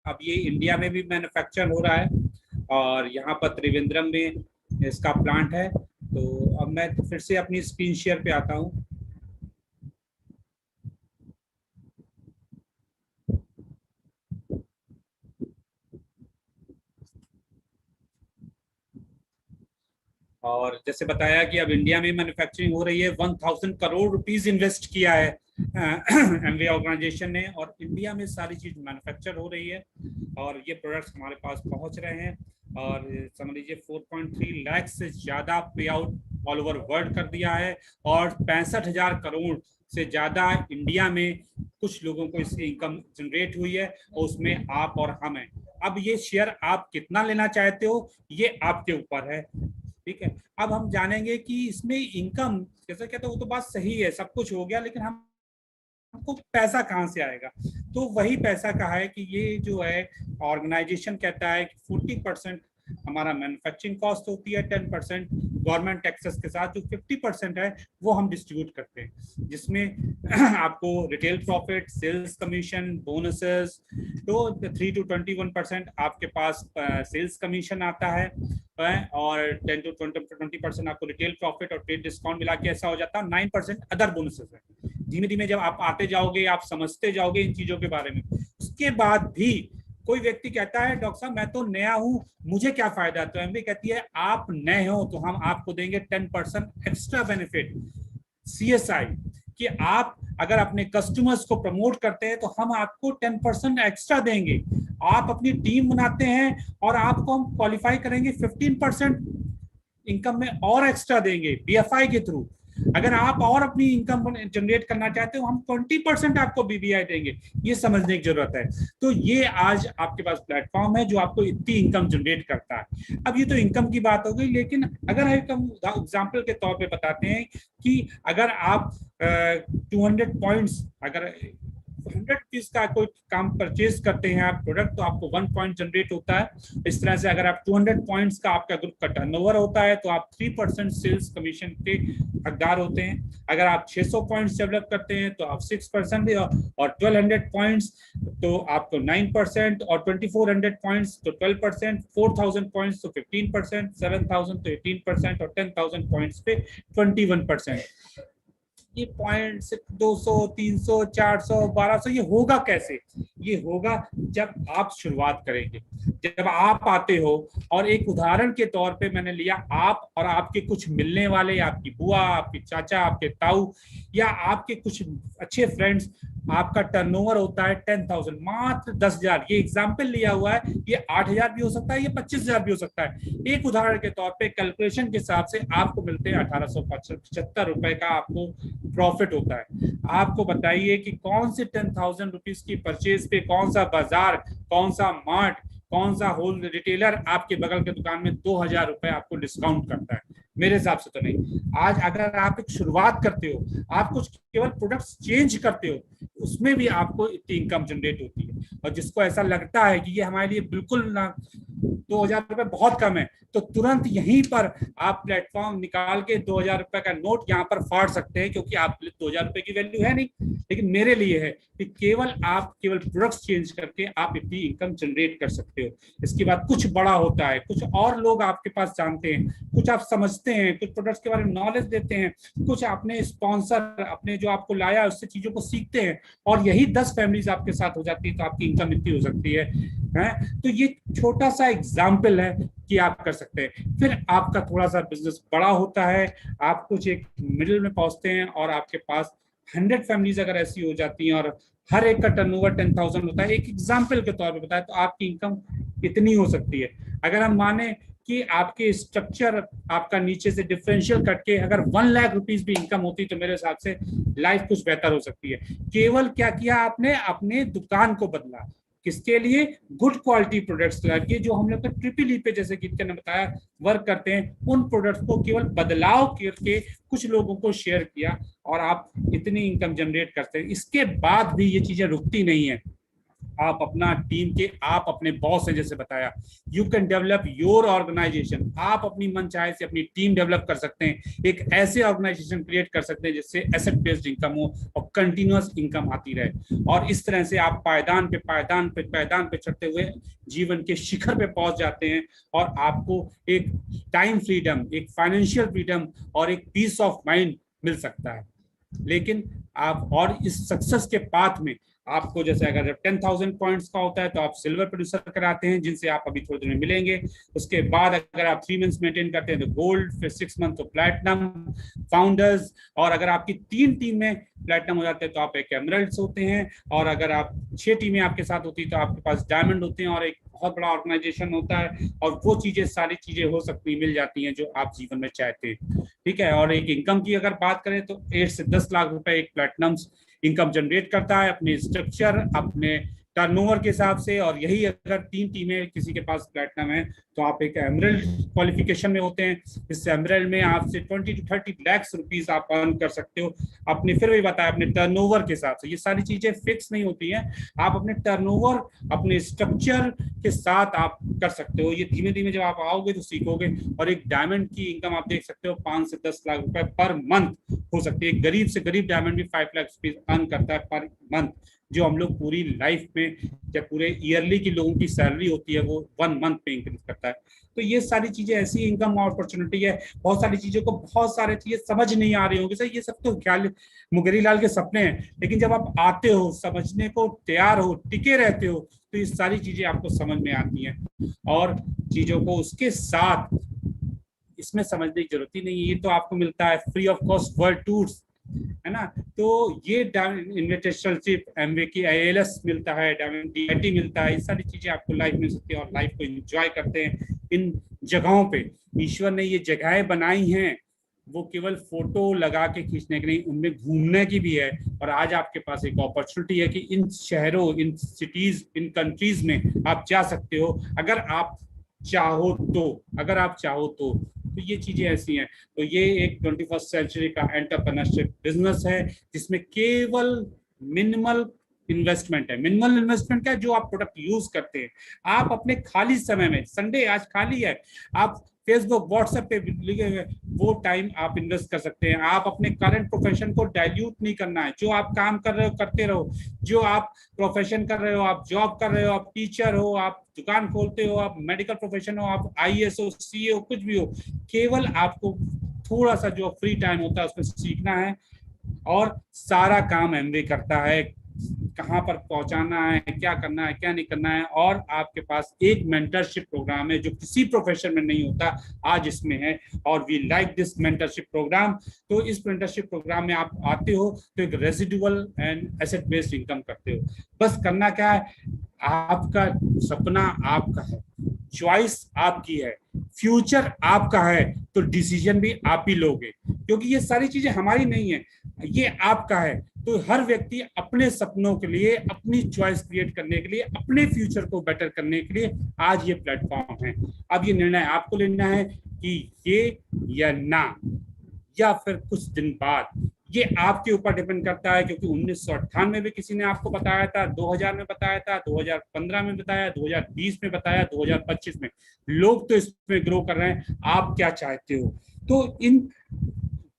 अब ये इंडिया में भी मैन्युफैक्चर हो रहा है और यहाँ पर त्रिवेंद्रम में इसका प्लांट है। तो अब मैं फिर से अपनी स्क्रीन शेयर पे आता हूँ। और जैसे बताया कि अब इंडिया में मैन्युफैक्चरिंग हो रही है। 1000 करोड़ रुपीस इन्वेस्ट किया है एमवे ऑर्गेनाइजेशन ने और इंडिया में सारी चीज मैन्युफैक्चर हो रही है और ये प्रोडक्ट्स हमारे पास पहुंच रहे हैं। और समझ लीजिए 4.3 लाख से ज्यादा पे आउट ऑल ओवर वर्ल्ड कर दिया है और 65,000 करोड़ से ज्यादा इंडिया में कुछ लोगों को इसकी इनकम जनरेट हुई है और उसमें आप और हम हैं। अब ये शेयर आप कितना लेना चाहते हो ये आपके ऊपर है, ठीक है। अब हम जानेंगे कि इसमें इनकम जैसे कहते हैं, वो तो बात सही है, सब कुछ हो गया, लेकिन हमको पैसा कहाँ से आएगा। तो वही पैसा कहा है कि ये जो है ऑर्गेनाइजेशन कहता है कि 40% हमारा मैन्युफैक्चरिंग कॉस्ट होती है, 10% गवर्नमेंट टैक्सेस के साथ जो 50% है वो हम डिस्ट्रीब्यूट करते हैं, जिसमें आपको retail profit, sales commission, bonuses, तो 3 to 21% आपके पास सेल्स कमीशन आता है और 10 to 20% आपको रिटेल प्रॉफिट और ट्रेड डिस्काउंट मिला के ऐसा हो जाता है। 9% अदर बोनसेस है। धीमे धीमे जब आप आते जाओगे आप समझते जाओगे इन चीजों के बारे में। उसके बाद भी कोई व्यक्ति कहता है डॉक्टर साहब मैं तो नया हूं, मुझे क्या फायदा। तो एमबी कहती है आप नए हो तो हम आपको देंगे 10% एक्स्ट्रा बेनिफिट CSI, कि आप अगर अपने कस्टमर्स को प्रमोट करते हैं तो हम आपको 10% एक्स्ट्रा देंगे। आप अपनी टीम बनाते हैं और आपको हम क्वालिफाई करेंगे 15% इनकम में और एक्स्ट्रा देंगे BFI के थ्रू। अगर आप और अपनी इनकम जनरेट करना चाहते हो हम 20% आपको BBI देंगे। ये समझने की जरूरत है। तो ये आज आपके पास प्लेटफॉर्म है जो आपको इतनी इनकम जनरेट करता है। अब ये तो इनकम की बात हो गई, लेकिन अगर हम एग्जांपल के तौर पे बताते हैं कि अगर आप 200 पॉइंट्स, अगर 100 रुपीज का कोई काम परचेज करते हैं आप प्रोडक्ट, तो आपको 1 पॉइंट जनरेट होता है। इस तरह से अगर आप 200 पॉइंट्स का आपका ग्रुप का टर्नओवर होता है तो आप 3% सेल्स कमीशन के हकदार होते हैं। अगर आप 600 पॉइंट्स डेवलप करते हैं तो आप 6% और 1200 पॉइंट्स तो आपको 9% और 2400 पॉइंट्स तो 12%, 4000 पॉइंट्स तो 15%, 7000 तो 18% और 10,000 पॉइंट्स पे 21%। ये पॉइंट्स 200, 300, 400, 1200 ये होगा कैसे? ये होगा जब आप शुरुआत करेंगे, जब आप आते हो। और एक उदाहरण के तौर पे मैंने लिया आप और आपके कुछ मिलने वाले, आपकी बुआ, आपके चाचा, आपके ताऊ या आपके कुछ अच्छे फ्रेंड्स, आपका टर्नओवर होता है 10,000, मात्र 10,000। ये एग्जाम्पल लिया हुआ है, ये 8,000 भी हो सकता है, ये 25,000 भी हो सकता है। एक उदाहरण के तौर पे कैलकुलेशन के हिसाब से आपको मिलते हैं 1875 रुपए का आपको प्रॉफिट होता है। आपको बताइए कि कौन से 10,000 रुपीज की परचेज पे कौन सा बाजार, कौन सा मार्ट, कौन सा होल रिटेलर आपके बगल के दुकान में 2,000 रुपए आपको डिस्काउंट करता है? मेरे हिसाब से तो नहीं। आज अगर आप एक शुरुआत करते हो, आप कुछ केवल प्रोडक्ट्स चेंज करते हो, उसमें भी आपको इतनी इनकम जनरेट होती है। और जिसको ऐसा लगता है कि ये हमारे लिए बिल्कुल ना 2000 रुपए बहुत कम है, तो तुरंत यहीं पर आप प्लेटफॉर्म निकाल के 2000 रुपए का नोट यहाँ पर फाड़ सकते हैं, क्योंकि आप 2000 रुपए की वैल्यू है नहीं, लेकिन मेरे लिए है कि केवल प्रोडक्ट्स चेंज करके आप इतनी इनकम जनरेट कर सकते हो। इसके बाद कुछ बड़ा होता है, कुछ और लोग आपके पास जानते हैं, कुछ आप समझते हैं, कुछ प्रोडक्ट्स के बारे में नॉलेज देते हैं, कुछ आपने स्पॉन्सर अपने जो आपको लाया उससे चीजों को सीखते हैं, और यही 10 फैमिलीज आपके साथ हो जाती है, तो आपकी इनकम इतनी हो सकती है। तो ये छोटा सा एग्जाम्पल है कि आप कर सकते हैं। फिर आपका थोड़ा सा बिजनेस बड़ा होता है, आप कुछ एक मिडिल में पहुंचते हैं, और आपके पास 100 फैमिलीज अगर ऐसी हो जाती हैं और हर एक का टर्नओवर 10,000 होता है, एक एग्जाम्पल के तौर पे बताया, तो आपकी इनकम इतनी हो सकती है। अगर हम माने कि आपके स्ट्रक्चर आपका नीचे से डिफरेंशियल कट के अगर 1 लाख रुपीस भी इनकम होती, तो मेरे हिसाब से लाइफ कुछ बेहतर हो सकती है। केवल क्या किया आपने, अपने दुकान को बदला, किसके लिए, गुड क्वालिटी प्रोडक्ट्स के, जो हम लोग ट्रिपल ई पे जैसे गीत ने बताया वर्क करते हैं, उन प्रोडक्ट्स को केवल बदलाव करके कुछ लोगों को शेयर किया, और आप इतनी इनकम जनरेट करते हैं। इसके बाद भी ये चीजें रुकती नहीं है, आप अपना टीम के, आप अपने बॉस हैं जैसे बताया, you can develop your organization, आप अपनी मन चाहे से अपनी टीम डेवलप कर सकते हैं, एक ऐसे ऑर्गेनाइजेशन क्रिएट कर सकते हैं जिससे एसेट बेस्ड इनकम हो और कंटिन्यूअस इनकम आती रहे, और इस तरह से आप पायदान पे चढ़ते हुए जीवन के शिखर पे पहुंच जाते हैं, और आपको एक टाइम फ्रीडम, एक फाइनेंशियल फ्रीडम और एक पीस ऑफ माइंड मिल सकता है। लेकिन आप, और इस सक्सेस के पाथ में आपको, जैसे अगर 10,000 पॉइंट्स का होता है तो आप सिल्वर प्रोड्यूसर कराते हैं, जिनसे आप अभी थोड़ी देर में मिलेंगे। उसके बाद अगर आप 3 मंथ्स मेंटेन करते हैं तो गोल्ड, फिर 6 मंथ तो प्लैटिनम फाउंडर्स, और अगर आपकी 3 टीम में प्लैटिनम हो जाते हैं तो आप एक एमरल्ड्स होते हैं, और अगर आप 6 टीमें आपके साथ होती है तो आपके पास डायमंड होते हैं, और एक बहुत बड़ा ऑर्गेनाइजेशन होता है, और वो चीजें, सारी चीजें हो सकती, मिल जाती हैं जो आप जीवन में चाहते हैं। ठीक है, और एक इनकम की अगर बात करें तो 8 से 10 लाख रुपए एक प्लैटिनम इनकम जनरेट करता है, अपने स्ट्रक्चर, अपने टर्नओवर के हिसाब से। और यही अगर 3 टीमें किसी के पास प्लैटिनम है तो आप एक एमरल्ड क्वालिफिकेशन में होते हैं। इस एमरल्ड में आपसे 20 to 30 लाख रुपीस आप अर्न कर सकते हो अपने, फिर भी बताया, अपने टर्नओवर के हिसाब से। ये सारी चीजें फिक्स नहीं होती हैं, आप अपने टर्नओवर, अपने स्ट्रक्चर के साथ आप कर सकते हो। ये धीमे धीमे जब आप आओगे तो सीखोगे। और एक डायमंड की इनकम आप देख सकते हो 5 से 10 लाख रुपए पर मंथ हो सकती है। गरीब से गरीब डायमंड भी 5 लाख रुपीस अर्न करता है पर मंथ, जो हम लोग पूरी लाइफ में, जब पूरे ईयरली की लोगों की सैलरी होती है वो 1 मंथ पे इंक्रीज करता है। तो ये सारी चीजें ऐसी इनकम अपॉर्चुनिटी है। बहुत सारी चीजों को, बहुत सारी चीजें समझ नहीं आ रही होंगी सर, ये सब तो ख्याल मुगेरी लाल के सपने हैं, लेकिन जब आप आते हो, समझने को तैयार हो, टिके रहते हो, तो ये सारी चीजें आपको समझ में आती हैं। और चीजों को उसके साथ इसमें समझने की जरूरत ही नहीं है, ये तो आपको मिलता है free of cost world tours, है ना। तो ये इन्विटेशनशिप, एमवे की IALS मिलता है, DIT मिलता है, ये सारी चीजें आपको लाइफ में सकती है, और लाइफ को एंजॉय करते हैं इन जगहों पे। ईश्वर ने ये जगहें बनाई हैं, वो केवल फोटो लगा के खींचने की नहीं, उनमें घूमने की भी है। और आज आपके पास एक अपॉर्चुनिटी है कि इन शहरों, इन सिटीज, इन कंट्रीज में आप जा सकते हो, अगर आप चाहो तो, अगर आप चाहो तो ये चीजें ऐसी हैं। तो ये एक 21st सेंचुरी का एंटरप्रेन्योरशिप बिजनेस है, जिसमें केवल मिनिमल इन्वेस्टमेंट है। मिनिमल इन्वेस्टमेंट क्या है, जो आप प्रोडक्ट यूज करते हैं, आप अपने खाली समय में, संडे आज खाली है, आप फेसबुक, व्हाट्सएप पे लिखे हुए वो टाइम आप इन्वेस्ट कर सकते हैं। आप अपने करंट प्रोफेशन को डाइल्यूट नहीं करना है, जो आप काम कर रहे हो करते रहो, जो आप प्रोफेशन कर रहे हो, आप जॉब कर रहे हो, आप टीचर हो, आप दुकान खोलते हो, आप मेडिकल प्रोफेशन हो, आप IAS हो, CA हो, कुछ भी हो, केवल आपको थोड़ा सा जो फ्री टाइम होता है उसमें सीखना है। और सारा काम एमवे करता है, कहाँ पर पहुंचाना है, क्या करना है, क्या नहीं करना है। और आपके पास एक मेंटरशिप प्रोग्राम है जो किसी प्रोफेशन में नहीं होता, आज इसमें है, और we like this mentorship program. तो इस मेंटरशिप प्रोग्राम में आप आते हो तो एक residual and asset based income करते हो। बस करना क्या है, आपका सपना आपका है, चॉइस आपकी है, फ्यूचर आपका है, तो डिसीजन भी आप ही लोगे, क्योंकि ये सारी चीजें हमारी नहीं है, ये आपका है। तो हर व्यक्ति अपने सपनों के लिए, अपनी चॉइस क्रिएट करने के लिए, अपने फ्यूचर को बेटर करने के लिए आज ये प्लेटफॉर्म है। अब ये निर्णय आपको लेना है कि ये या ना, या फिर कुछ दिन बाद ये आपके ऊपर डिपेंड करता है, क्योंकि 1998 में किसी ने आपको बताया था, 2000 में बताया था, 2015 में बताया, 2020 में बताया, 2025 में। लोग तो इसमें ग्रो कर रहे हैं, आप क्या चाहते हो। तो इन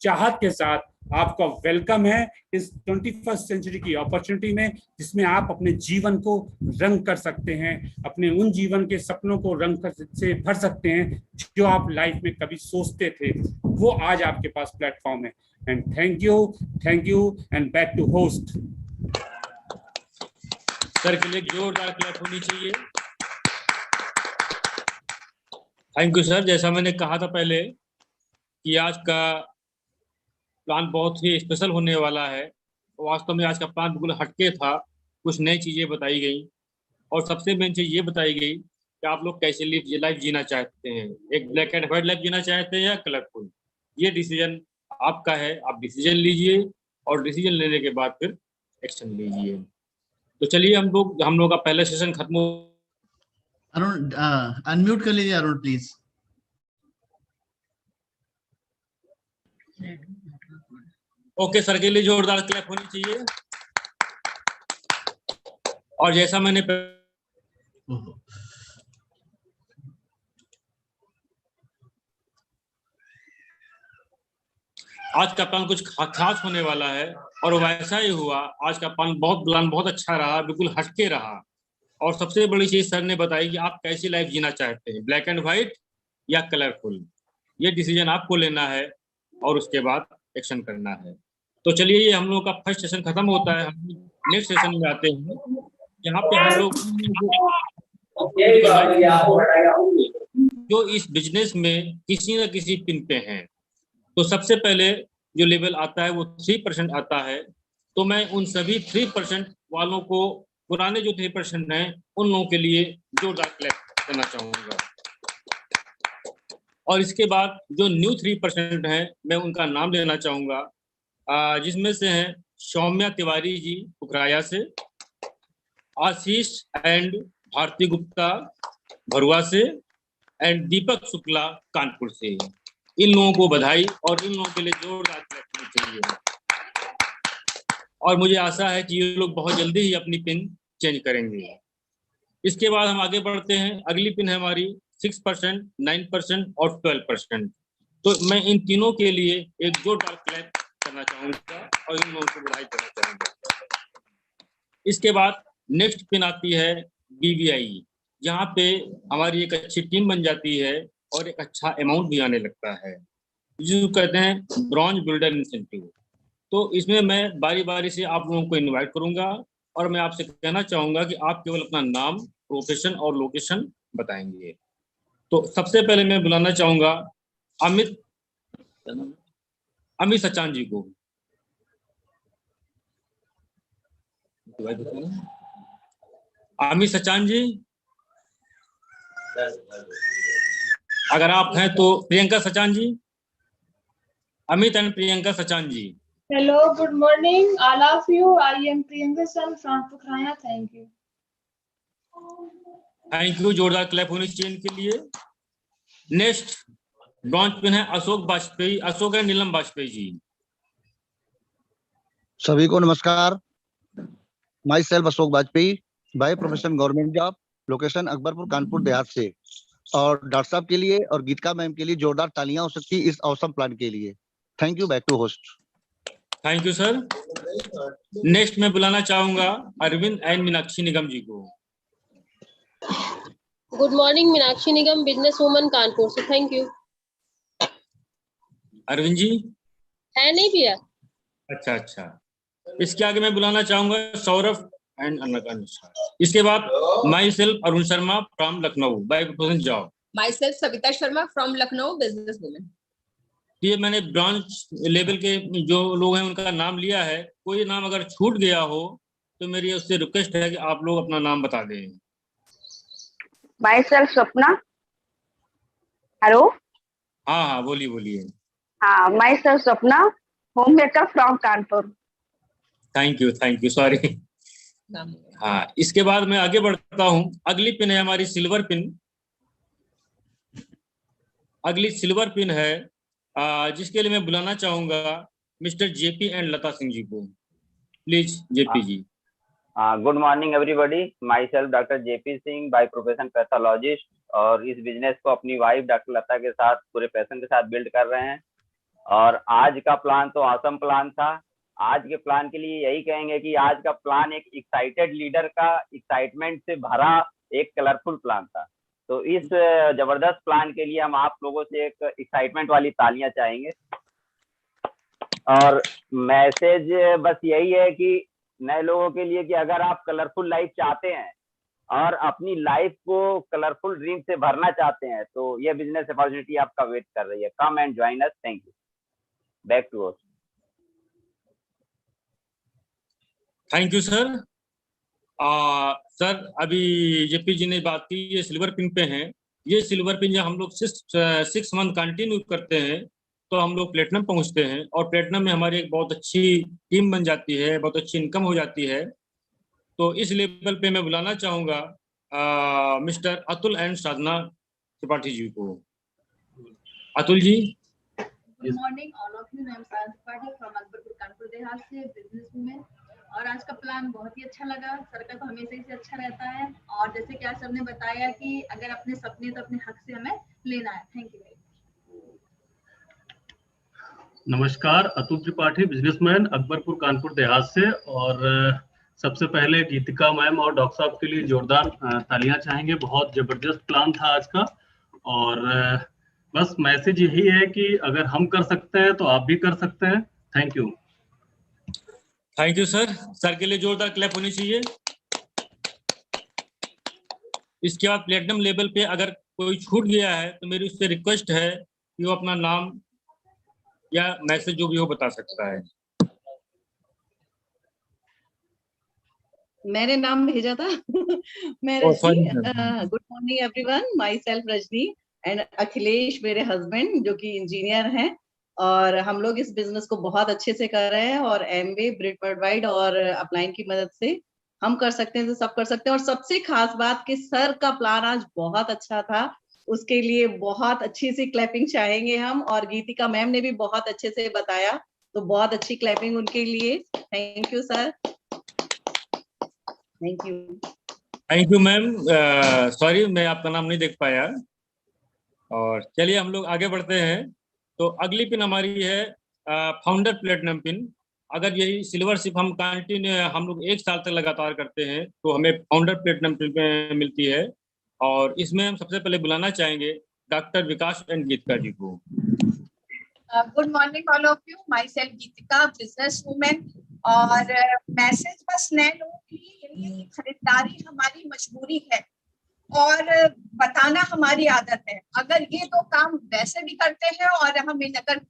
चाहत के साथ आपका वेलकम है इस 21st सेंचुरी की अपॉर्चुनिटी में, जिसमें आप अपने जीवन को रंग कर सकते हैं, अपने उन जीवन के सपनों को रंग कर से भर सकते हैं जो आप लाइफ में कभी सोचते थे। वो आज आपके पास प्लेटफॉर्म है। And thank you and back to host. Sir के लिए जोरदार क्लैप होनी चाहिए। Thank you sir. जैसा मैंने कहा था पहले कि आज का प्लान बहुत ही स्पेशल होने वाला है। वास्तव में आज का प्लान बिल्कुल हटके था, कुछ नई चीजें बताई गई और सबसे मेन चीज ये बताई गई कि आप लोग कैसे लाइफ जीना चाहते हैं, एक ब्लैक एंड व्हाइट लाइफ जीना चाहते हैं या कलरफुल। ये डिसीजन आपका है, आप डिसीजन लीजिए और डिसीजन लेने के बाद फिर एक्शन लीजिए। तो चलिए हम लोग का पहला सेशन खत्म हो। अरुण अनम्यूट कर लीजिए अरुण प्लीज। ओके सर के लिए जोरदार क्लैप होनी चाहिए। और जैसा मैंने आज का प्लान कुछ खास होने वाला है और वैसा ही हुआ। आज का प्लान बहुत अच्छा रहा, बिल्कुल हटके रहा। और सबसे बड़ी चीज सर ने बताई कि आप कैसी लाइफ जीना चाहते हैं, ब्लैक एंड व्हाइट या कलरफुल। ये डिसीजन आपको लेना है और उसके बाद एक्शन करना है। तो चलिए, ये हम लोग का फर्स्ट सेशन खत्म होता है, हम नेक्स्ट सेशन में आते हैं। यहाँ पे हम लोग जो इस बिजनेस में किसी न किसी पिन पे हैं। तो सबसे पहले जो लेवल आता है वो 3% आता है। तो मैं उन सभी 3% वालों को, पुराने जो 3% हैं, उन लोगों के लिए जोरदार क्लैप करना चाहूंगा। और इसके बाद जो न्यू 3% हैं, मैं उनका नाम लेना चाहूंगा, जिसमें से हैं सौम्या तिवारी जी पुखराया से, आशीष एंड भारती गुप्ता भरुआ से, एंड दीपक शुक्ला कानपुर से। इन लोगों को बधाई और इन लोगों के लिए जोरदार क्लैप होनी चाहिए। और मुझे आशा है कि ये लोग बहुत जल्दी ही अपनी पिन चेंज करेंगे। इसके बाद हम आगे बढ़ते हैं। अगली पिन है हमारी 6%, 9% और 12%। तो मैं इन तीनों के लिए एक जोरदार क्लैप करना चाहूंगा और इन लोगों को बधाई देना चाहूंगा। इसके बाद नेक्स्ट पिन आती है BBI, जहाँ पे हमारी एक अच्छी टीम बन जाती है और एक अच्छा अमाउंट भी आने लगता है, जिसको कहते हैं ब्रॉन्ज बिल्डर इंसेंटिव। तो इसमें मैं बारी बारी से आप लोगों को इनवाइट करूंगा और मैं आपसे कहना चाहूंगा कि आप केवल अपना नाम, प्रोफेशन और लोकेशन बताएंगे। तो सबसे पहले मैं बुलाना चाहूंगा अमित सचान जी को। अमित सचान जी, अगर आप हैं तो Priyanka Sachan ji, Amit and Priyanka Sachan ji. Hello, good morning, all of you. I am Priyanka San from Pukhraya. Thank you. Thank you, जोरदार क्लैप होनी चाहिए इनके लिए। नेक्स्ट ब्रॉन्ज पिन है अशोक एंड नीलम वाजपेयी जी। सभी को नमस्कार। My self Ashok Vajpayee, by profession government job, location Akbarpur Kanpur Dehat से। और डॉक्टर साहब के लिए और गीतिका मैम के लिए जोरदार तालियां हो सकती इस ऑसम प्लान के लिए। Thank you, back to host. Thank you sir. Next मैं बुलाना चाहूंगा अरविंद एंड मीनाक्षी निगम जी को। Good morning, Meenakshi Nigam, business woman Kanpur से। Thank you. अरविंद जी है नहीं भैया? अच्छा। इसके आगे मैं बुलाना चाहूंगा सौरभ एंड अनका। इसके बाद my self Arun Sharma from Lucknow, by profession job. My self Savita Sharma from Lucknow, business women. ये मैंने ब्रांच लेवल के जो लोग हैं उनका नाम लिया है। कोई नाम अगर छूट गया हो तो मेरी उससे रिक्वेस्ट है कि आप लोग अपना नाम बता दें। My self Swapna. हेलो। हाँ, बोलिए। हाँ, my self Swapna, home maker from Kanpur. Thank you, sorry. हाँ, इसके बाद मैं आगे बढ़ता हूँ। अगली पिन है हमारी सिल्वर पिन। अगली सिल्वर पिन है जिसके लिए मैं बुलाना चाहूंगा mister JP and Lata Singh ji को। Please JP ji. Good morning everybody, myself doctor JP Singh, by profession pathologist, और इस बिजनेस को अपनी वाइफ डॉक्टर लता के साथ पूरे पैशन के साथ बिल्ड कर रहे हैं। और आज का प्लान तो ऑसम प्लान था। आज के प्लान के लिए यही कहेंगे कि आज का प्लान एक एक्साइटेड लीडर का एक्साइटमेंट से भरा एक कलरफुल प्लान था। तो इस जबरदस्त प्लान के लिए हम आप लोगों से एक एक्साइटमेंट वाली तालियां चाहेंगे। और मैसेज बस यही है कि नए लोगों के लिए कि अगर आप कलरफुल लाइफ चाहते हैं और अपनी लाइफ को कलरफुल ड्रीम से भरना चाहते हैं तो ये बिजनेस अपॉर्चुनिटी आपका वेट कर रही है। Come and join us. Thank you. Back to host. Thank you sir. Sir अभी जेपी जी ने बात की, ये सिल्वर पिन पे हैं। ये सिल्वर पिन जब हम लोग 6 मंथ कंटिन्यू करते हैं तो हम लोग प्लेटिनम पहुंचते हैं, और प्लेटिनम में हमारी एक बहुत अच्छी टीम बन जाती है, बहुत अच्छी इनकम हो जाती है। तो इस लेवल पे मैं बुलाना चाहूँगा मिस्टर अतुल एंड साधना त्रिपाठी जी को। Atul ji. Good morning all of you. I am Sadhana Tripathi from Akbarpur Kanpur Dehat से, बिजनेस वुमेन। और आज का प्लान बहुत ही अच्छा लगा। सर का तो हमेशा ही से अच्छा रहता है, और जैसे कि आज सर ने बताया कि अगर अपने सपने तो अपने हक से हमें लेना है। Thank you. नमस्कार, अतुल त्रिपाठी, बिजनेसमैन, अकबरपुर कानपुर देहात से। और सबसे पहले गीतिका मैम और डॉक्टर साहब के लिए जोरदार तालियां चाहेंगे। बहुत जबरदस्त प्लान था आज का। और बस मैसेज यही है कि अगर हम कर सकते हैं तो आप भी कर सकते हैं। Thank you. Thank you sir. Sir के लिए जोरदार क्लैप होनी चाहिए। इसके बाद प्लेटिनम लेवल पे अगर कोई छूट गया है तो मेरी उससे रिक्वेस्ट है कि वो अपना नाम या मैसेज जो भी हो बता सकता है। मैंने नाम भेजा था। मैं Rajni. Good morning everyone, my self Rajni and Akhilesh मेरे हस्बैंड जो कि इंजीनियर हैं, और हम लोग इस बिजनेस को बहुत अच्छे से कर रहे हैं। और एमवे, ब्रिट वर्ल्डवाइड और अपलाइन की मदद से हम कर सकते हैं तो सब कर सकते हैं। और सबसे खास बात कि सर का प्लान आज बहुत अच्छा था, उसके लिए बहुत अच्छी सी क्लैपिंग चाहेंगे हम। और गीतिका मैम ने भी बहुत अच्छे से बताया, तो बहुत अच्छी क्लैपिंग उनके लिए। Thank you sir. Thank you. Thank you ma'am. Sorry मैं आपका नाम नहीं देख पाया। और चलिए हम लोग आगे बढ़ते हैं। तो अगली पिन हमारी है फाउंडर प्लेटिनम पिन। अगर यही सिल्वर सिर्फ हम कंटिन्यू हम लोग 1 साल तक लगातार करते हैं तो हमें फाउंडर प्लेटिनम पिन मिलती है। और इसमें हम सबसे पहले बुलाना चाहेंगे डॉक्टर विकास एंड गीतिका जी को। Good morning all of you. My self Geetika, business women. और मैसेज बस नए लोगों के लिए यही है कि खरीदारी हमारी मजबूरी है और बताना हमारी आदत है। अगर ये 2 काम वैसे भी करते हैं और हम इन अगर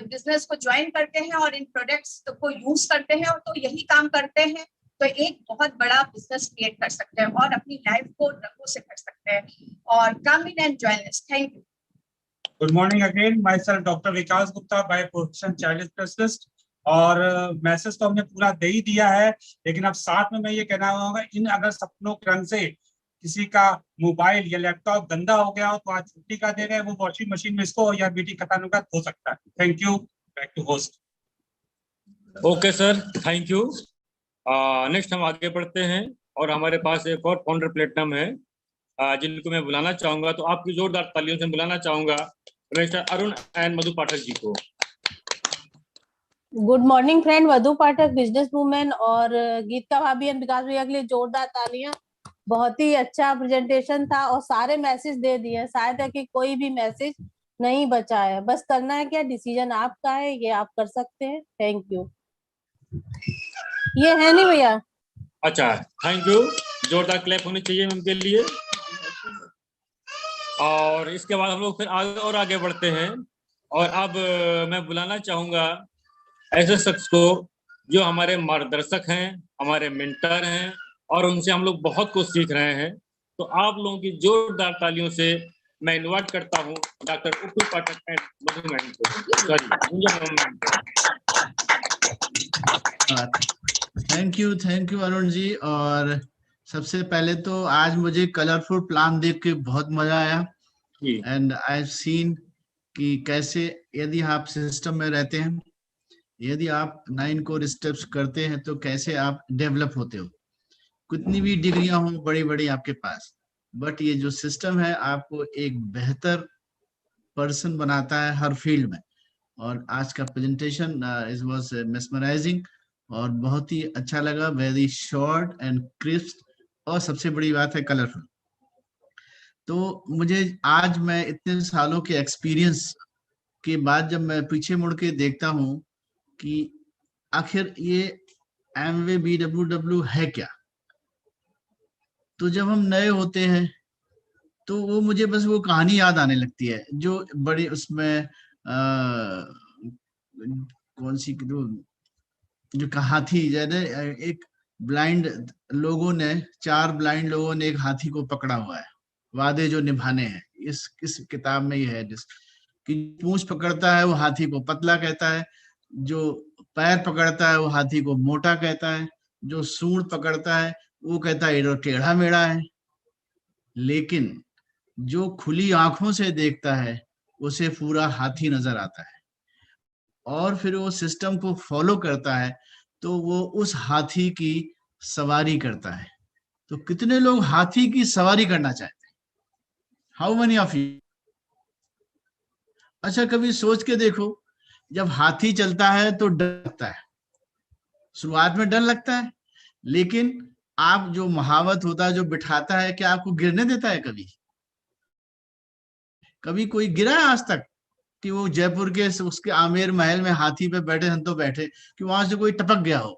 बिजनेस को ज्वाइन करते हैं और इन प्रोडक्ट्स को यूज करते हैं और तो यही काम करते हैं तो एक बहुत बड़ा बिजनेस क्रिएट कर सकते हैं और अपनी लाइफ को रंगों से कर सकते हैं। और come in and join us. Thank you. Good morning again, myself doctor Vikas Gupta, by profession child specialist. और मैसेज तो हमने पूरा दे ही दिया है, लेकिन अब साथ में मैं ये कहना चाहूंगा, इन अगर सपनों के रंग से किसी का मोबाइल या लैपटॉप गंदा हो गया हो तो आज छुट्टी का दिन है, वो वॉशिंग मशीन में इसको या बीटी खत्म का हो सकता है। Thank you. Back to host. Okay sir, thank you. Next हम आगे बढ़ते हैं और हमारे पास एक और फाउंडर प्लेटिनम है जिनको मैं बुलाना चाहूंगा। तो आपकी जोरदार तालियों से बुलाना चाहूंगा मिस्टर अरुण एंड मधु पाठक जी को। गुड मॉर्निंग फ्रेंड, मधु पाठक, बिजनेस वुमेन। और गीतिका भाभी एंड विकास भैया के लिए जोरदार तालियां। बहुत ही अच्छा प्रेजेंटेशन था और सारे मैसेज दे दिए। शायद है कि कोई भी मैसेज नहीं बचा है। बस करना है क्या, डिसीजन आपका है, ये आप कर सकते हैं। Thank you. ये है नहीं भैया? अच्छा, थैंक यू। जोरदार क्लैप होनी चाहिए उनके लिए। और इसके बाद हम लोग फिर आगे बढ़ते हैं। और अब मैं बुलाना चाहूंगा ऐसे शख्स को जो हमारे मार्गदर्शक हैं, हमारे मेंटर हैं और उनसे हम लोग बहुत कुछ सीख रहे हैं। तो आप लोगों की जोरदार तालियों से मैं इनवाइट करता हूं doctor Uttu Pathak and Madhu ma'am को। Thank you Arun ji. और सबसे पहले तो आज मुझे कलरफुल प्लान देख के बहुत मजा आया। एंड आई हैव सीन कि कैसे यदि आप सिस्टम में रहते हैं यदि आप 9 कोर स्टेप्स करते हैं तो कैसे आप डेवलप होते हो। कितनी भी डिग्रियां हो बड़ी बड़ी आपके पास, बट ये जो सिस्टम है आपको एक बेहतर पर्सन बनाता है हर फील्ड में। और आज का प्रेजेंटेशन इट वाज मेस्मराइजिंग और बहुत ही अच्छा लगा, वेरी शॉर्ट एंड क्रिस्प, और सबसे बड़ी बात है कलरफुल। तो मुझे आज मैं इतने सालों के एक्सपीरियंस के बाद जब मैं पीछे मुड़ के देखता हूँ कि आखिर ये एमवे BWW है क्या, तो जब हम नए होते हैं तो वो मुझे बस वो कहानी याद आने लगती है जो बड़ी उसमें कौन सी जो हाथी, जैसे एक ब्लाइंड लोगों ने, 4 ब्लाइंड लोगों ने एक हाथी को पकड़ा हुआ है, वादे जो निभाने हैं। इस किताब में ये है कि पूंछ पकड़ता है वो हाथी को पतला कहता है, जो पैर पकड़ता है वो हाथी को मोटा कहता है, जो सूंड पकड़ता है वो कहता है ये टेढ़ा मेढ़ा है, लेकिन जो खुली आंखों से देखता है उसे पूरा हाथी नजर आता है और फिर वो सिस्टम को फॉलो करता है तो वो उस हाथी की सवारी करता है। तो कितने लोग हाथी की सवारी करना चाहते हैं? How many of you? अच्छा, कभी सोच के देखो, जब हाथी चलता है तो डर लगता है, शुरुआत में डर लगता है, लेकिन आप जो महावत होता है, जो बिठाता है, क्या आपको गिरने देता है? कभी कोई गिरा है आज तक कि वो जयपुर के उसके आमेर महल में हाथी पे बैठे हैं तो बैठे कि वहां से कोई टपक गया हो?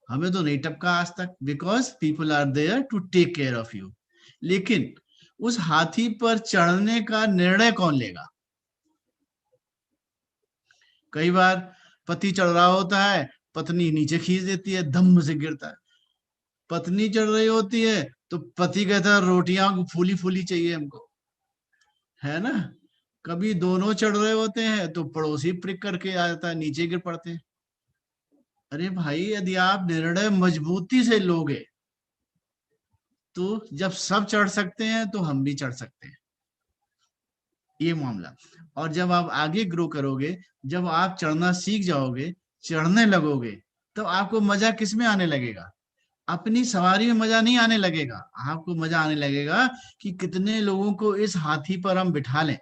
हमें तो नहीं टपका आज तक, because people are there to take care of you. लेकिन उस हाथी पर चढ़ने का निर्णय कौन लेगा? कई बार पति चढ़ रहा होता है, पत्नी नीचे खींच देती है, धम्म से गिरता है। पत्नी चढ़ रही होती है तो पति कहता है रोटियां फूली फूली चाहिए हमको, है ना। कभी दोनों चढ़ रहे होते हैं तो पड़ोसी प्रिक करके आ जाता है, नीचे गिर पड़ते हैं। अरे भाई, यदि आप निर्णय मजबूती से लोगे तो जब सब चढ़ सकते हैं तो हम भी चढ़ सकते हैं, ये मामला। और जब आप आगे ग्रो करोगे, जब आप चढ़ना सीख जाओगे, चढ़ने लगोगे, तो आपको मजा किस में आने लगेगा? अपनी सवारी में मजा नहीं आने लगेगा, आपको मजा आने लगेगा कि कितने लोगों को इस हाथी पर हम बिठा लें।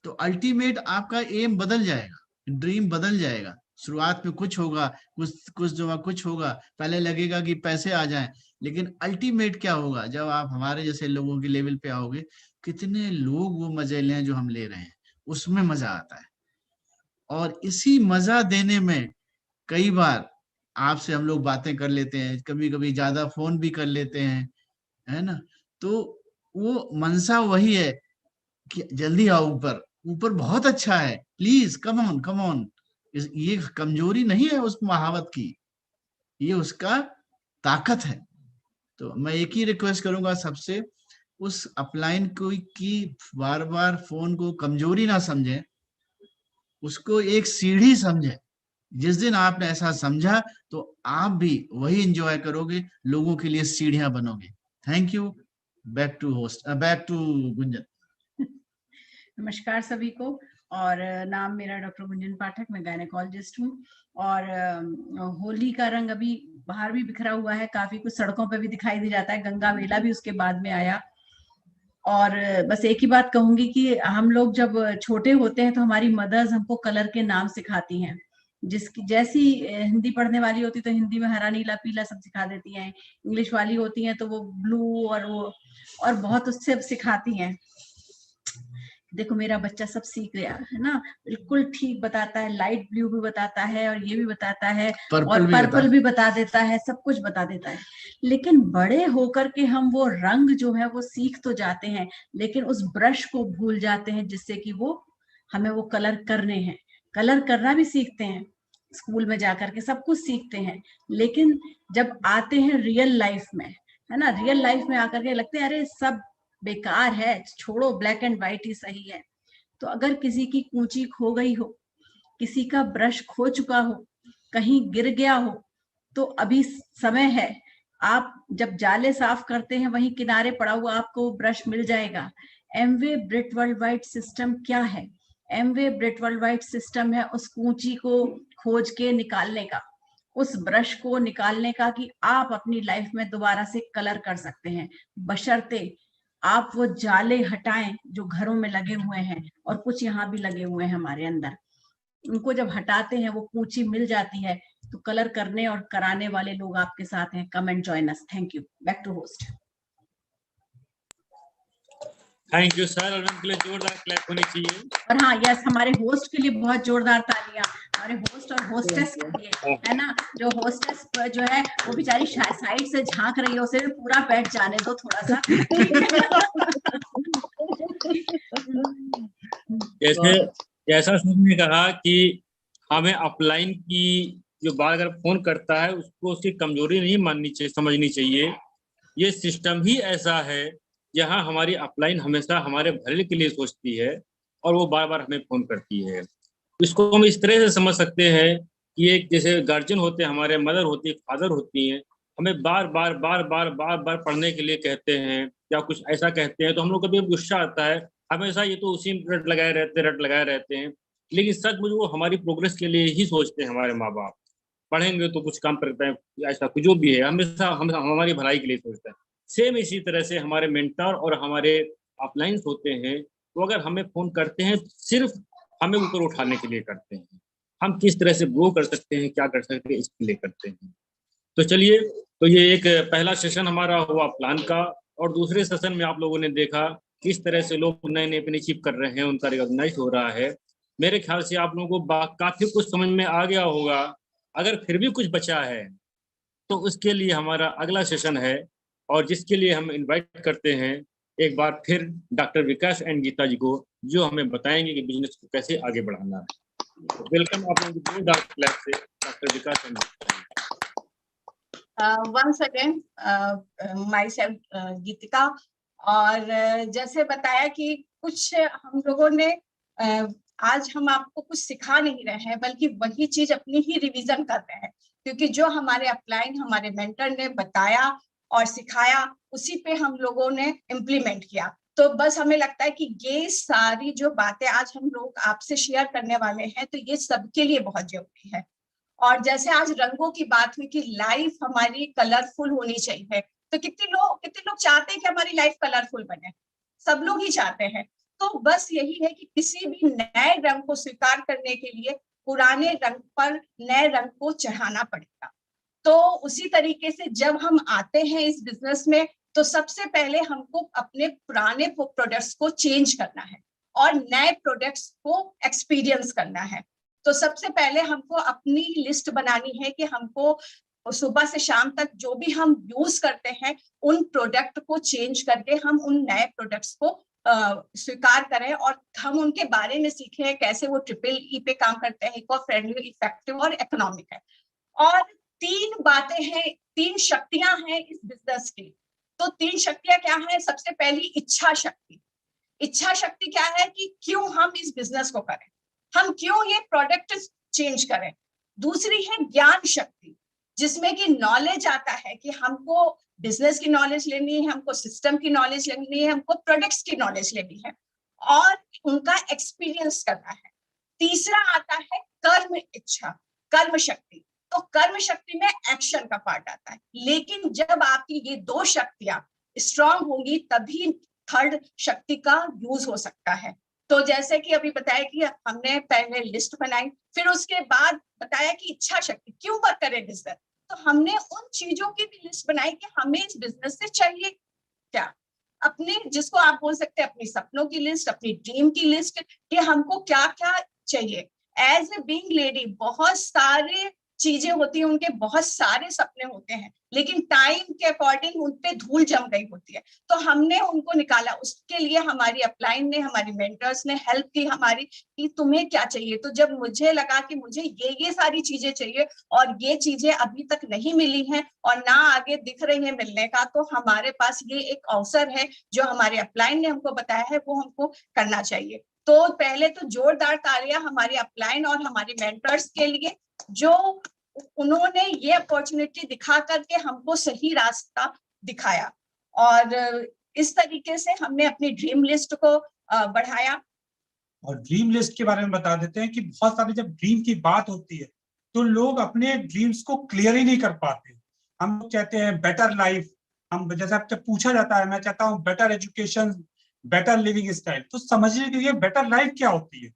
तो अल्टीमेट आपका एम बदल जाएगा, ड्रीम बदल जाएगा। शुरुआत में कुछ होगा, कुछ होगा, पहले लगेगा कि पैसे आ जाएं, लेकिन अल्टीमेट क्या होगा? जब आप हमारे जैसे लोगों के लेवल पे आओगे, कितने लोग वो मजे लें जो हम ले रहे हैं, उसमें मजा आता है। और इसी मजा देने में कई बार आपसे हम लोग बातें कर लेते हैं, कभी कभी ज्यादा फोन भी कर लेते हैं, है ना। तो वो मनसा वही है कि जल्दी आओ ऊपर, ऊपर बहुत अच्छा है, please come on come on. ये कमजोरी नहीं है उस महावत की, ये उसका ताकत है। तो मैं एक ही रिक्वेस्ट करूंगा सबसे, उस अपलाइन को की बार बार फोन को कमजोरी ना समझे, उसको एक सीढ़ी समझे। जिस दिन आपने ऐसा समझा तो आप भी वही एंजॉय करोगे, लोगों के लिए सीढ़ियां बनोगे। Thank you. Back to Gunjan. नमस्कार सभी को, और नाम मेरा डॉक्टर गुंजन पाठक, मैं गायनेकोलॉजिस्ट हूँ। और होली का रंग अभी बाहर भी बिखरा हुआ है, काफी कुछ सड़कों पे भी दिखाई दे जाता है, गंगा मेला भी उसके बाद में आया। और बस एक ही बात कहूंगी कि हम लोग जब छोटे होते हैं तो हमारी मदर्स हमको कलर के नाम सिखाती हैं, जिसकी जैसी हिंदी पढ़ने वाली होती तो हिंदी में हरा नीला पीला सब सिखा देती हैं, इंग्लिश वाली होती हैं तो वो ब्लू और बहुत उससे सिखाती हैं। देखो मेरा बच्चा सब सीख गया है ना, बिल्कुल ठीक बताता है, लाइट ब्लू भी बताता है और ये भी बताता है और पर्पल भी बता देता है, सब कुछ बता देता है। लेकिन बड़े होकर के हम वो रंग जो है वो सीख तो जाते हैं, लेकिन उस ब्रश को भूल जाते हैं जिससे कि वो हमें वो कलर करने हैं। कलर करना भी सीखते हैं, स्कूल में जाकर के सब कुछ सीखते हैं, लेकिन जब आते हैं रियल लाइफ में, है ना, रियल लाइफ में आकर के लगते हैं अरे सब बेकार है, छोड़ो, ब्लैक एंड व्हाइट ही सही है। तो अगर किसी की कूंची खो गई हो, किसी का ब्रश खो चुका हो, कहीं गिर गया हो, तो अभी समय है। आप जब जाले साफ करते हैं वहीं किनारे पड़ा हुआ आपको ब्रश मिल जाएगा। एमवे ब्रिट वर्ल्ड वाइड सिस्टम क्या है? एमवे ब्रिट वर्ल्ड वाइड सिस्टम है उस कूंची को खोज के निकालने का, उस ब्रश को निकालने का कि आप अपनी लाइफ में दोबारा से कलर कर सकते हैं, बशर्ते आप वो जाले हटाएं जो घरों में लगे हुए हैं और कुछ यहाँ भी लगे हुए हैं हमारे अंदर। उनको जब हटाते हैं वो कूंची मिल जाती है, तो कलर करने और कराने वाले लोग आपके साथ हैं। Come and join us. Thank you. Back to host. Thank you sir. और उनके लिए जोरदार क्लैप होनी चाहिए। और हाँ, यस, हमारे होस्ट के लिए बहुत जोरदार तालियां, हमारे होस्ट और होस्टेस के लिए, है ना। जो होस्टेस जो है वो बेचारी साइड से झांक रही है, उसे भी पूरा बैठ जाने दो थोड़ा सा। जैसा सबने कहा कि हमें अपलाइन की जो बात अगर फोन करता है उसको उसकी कमजोरी नहीं माननी चाहिए, समझनी चाहिए। ये सिस्टम ही ऐसा है जहां हमारी अपलाइन हमेशा हमारे भले के लिए सोचती है और वो बार बार हमें फोन करती है। इसको हम इस तरह से समझ सकते हैं कि एक जैसे गार्जियन होते हैं, हमारे मदर होती है, फादर होती हैं, हमें बार बार पढ़ने के लिए कहते हैं या कुछ ऐसा कहते हैं तो हम लोग कभी गुस्सा आता है, हमेशा ये तो उसी में रट लगाए रहते हैं। लेकिन सचमुच वो हमारी प्रोग्रेस के लिए ही सोचते हैं। हमारे माँ बाप पढ़ेंगे तो कुछ काम करते हैं, ऐसा कुछ जो भी है हमेशा हम हमारी भलाई के लिए सोचते हैं। सेम इसी तरह से हमारे मेंटर और हमारे अपलाइंस होते हैं, तो अगर हमें फोन करते हैं सिर्फ हमें ऊपर उठाने के लिए करते हैं, हम किस तरह से ग्रो कर सकते हैं, क्या कर सकते हैं, इसके लिए करते हैं। तो चलिए, तो ये एक पहला सेशन हमारा हुआ प्लान का। और दूसरे सेशन में आप लोगों ने देखा किस तरह से लोग नए नए अचीव कर रहे हैं, उनका रिकॉग्नाइज हो रहा है। मेरे ख्याल से आप लोगों को काफी कुछ समझ में आ गया होगा। अगर फिर भी कुछ बचा है तो उसके लिए हमारा अगला सेशन है, और जिसके लिए हम इनवाइट करते हैं एक बार फिर डॉक्टर विकास एंड गीता जी को, जो हमें बताएंगे कि बिजनेस को कैसे आगे बढ़ाना है। वेलकम आप लोगों को डॉक्टर क्लास से doctor Vikas and once again myself गीतिका। और जैसे बताया कि कुछ हम लोगों ने आज हम आपको कुछ सिखा नहीं रहे हैं, बल्कि वही चीज अपनी ही रिवीजन कर रहे हैं, क्योंकि जो हमारे अपलाइन हमारे मेंटर ने बताया और सिखाया उसी पे हम लोगों ने इम्प्लीमेंट किया। तो बस हमें लगता है कि ये सारी जो बातें आज हम लोग आपसे शेयर करने वाले हैं, तो ये सबके लिए बहुत जरूरी है। और जैसे आज रंगों की बात हुई कि लाइफ हमारी कलरफुल होनी चाहिए, तो कितने लोग चाहते हैं कि हमारी लाइफ कलरफुल बने? सब लोग ही चाहते हैं। तो बस यही है कि किसी भी नए रंग को स्वीकार करने के लिए पुराने रंग पर नए रंग को चढ़ाना पड़ेगा। तो उसी तरीके से जब हम आते हैं इस बिजनेस में, तो सबसे पहले हमको अपने पुराने प्रोडक्ट्स को चेंज करना है और नए प्रोडक्ट्स को एक्सपीरियंस करना है। तो सबसे पहले हमको अपनी लिस्ट बनानी है कि हमको सुबह से शाम तक जो भी हम यूज करते हैं उन प्रोडक्ट को चेंज करके हम उन नए प्रोडक्ट्स को स्वीकार करें और हम उनके बारे में सीखें कैसे वो EEE पे काम करते हैं, इको फ्रेंडली, इफेक्टिव और इकोनॉमिक है। और 3 बातें हैं, 3 शक्तियां हैं इस बिजनेस की। तो 3 शक्तियां क्या है? सबसे पहली इच्छा शक्ति। इच्छा शक्ति क्या है कि क्यों हम इस बिजनेस को करें, हम क्यों ये प्रोडक्ट चेंज करें। दूसरी है ज्ञान शक्ति, जिसमें कि नॉलेज आता है कि हमको बिजनेस की नॉलेज लेनी है, हमको सिस्टम की नॉलेज लेनी है, हमको प्रोडक्ट्स की नॉलेज लेनी है और उनका एक्सपीरियंस करना है। तीसरा आता है कर्म इच्छा, कर्म शक्ति। तो कर्म शक्ति में एक्शन का पार्ट आता है, लेकिन जब आपकी ये 2 शक्तियां स्ट्रांग होंगी तभी थर्ड शक्ति का यूज हो सकता है। तो जैसे कि अभी बताया कि हमने पहले लिस्ट बनाई, फिर उसके बाद बताया कि इच्छा शक्ति, क्यों वर्क करें बिजनेस, तो हमने उन चीजों की भी लिस्ट बनाई कि हमें इस बिजनेस से चाहिए क्या, अपने जिसको आप बोल सकते हैं अपनी सपनों की लिस्ट, अपनी ड्रीम की लिस्ट, कि हमको क्या क्या चाहिए। एज ए बीइंग लेडी बहुत सारे चीजें होती हैं, उनके बहुत सारे सपने होते हैं, लेकिन टाइम के अकॉर्डिंग उन पे धूल जम गई होती है। तो हमने उनको निकाला, उसके लिए हमारी अपलाइन ने, हमारी मेंटर्स ने हेल्प की हमारी कि तुम्हें क्या चाहिए। तो जब मुझे लगा कि मुझे ये सारी चीजें चाहिए और ये चीजें अभी तक नहीं मिली हैं और ना आगे दिख रही है मिलने का, तो हमारे पास ये एक अवसर है जो हमारे अपलाइन ने हमको बताया है, वो हमको करना चाहिए। तो पहले तो जोरदार तालियां हमारे अपलाइन और हमारे मेंटर्स के लिए, जो उन्होंने ये अपॉर्चुनिटी दिखा करके हमको सही रास्ता दिखाया और इस तरीके से हमने अपनी ड्रीम लिस्ट को बढ़ाया। और ड्रीम लिस्ट के बारे में बता देते हैं कि बहुत सारे जब ड्रीम की बात होती है तो लोग अपने ड्रीम्स को क्लियर ही नहीं कर पाते। हम लोग कहते हैं बेटर लाइफ, हम जैसे आपसे पूछा जाता है मैं चाहता हूँ better education, better living style, तो समझने के लिए बेटर लाइफ क्या होती है,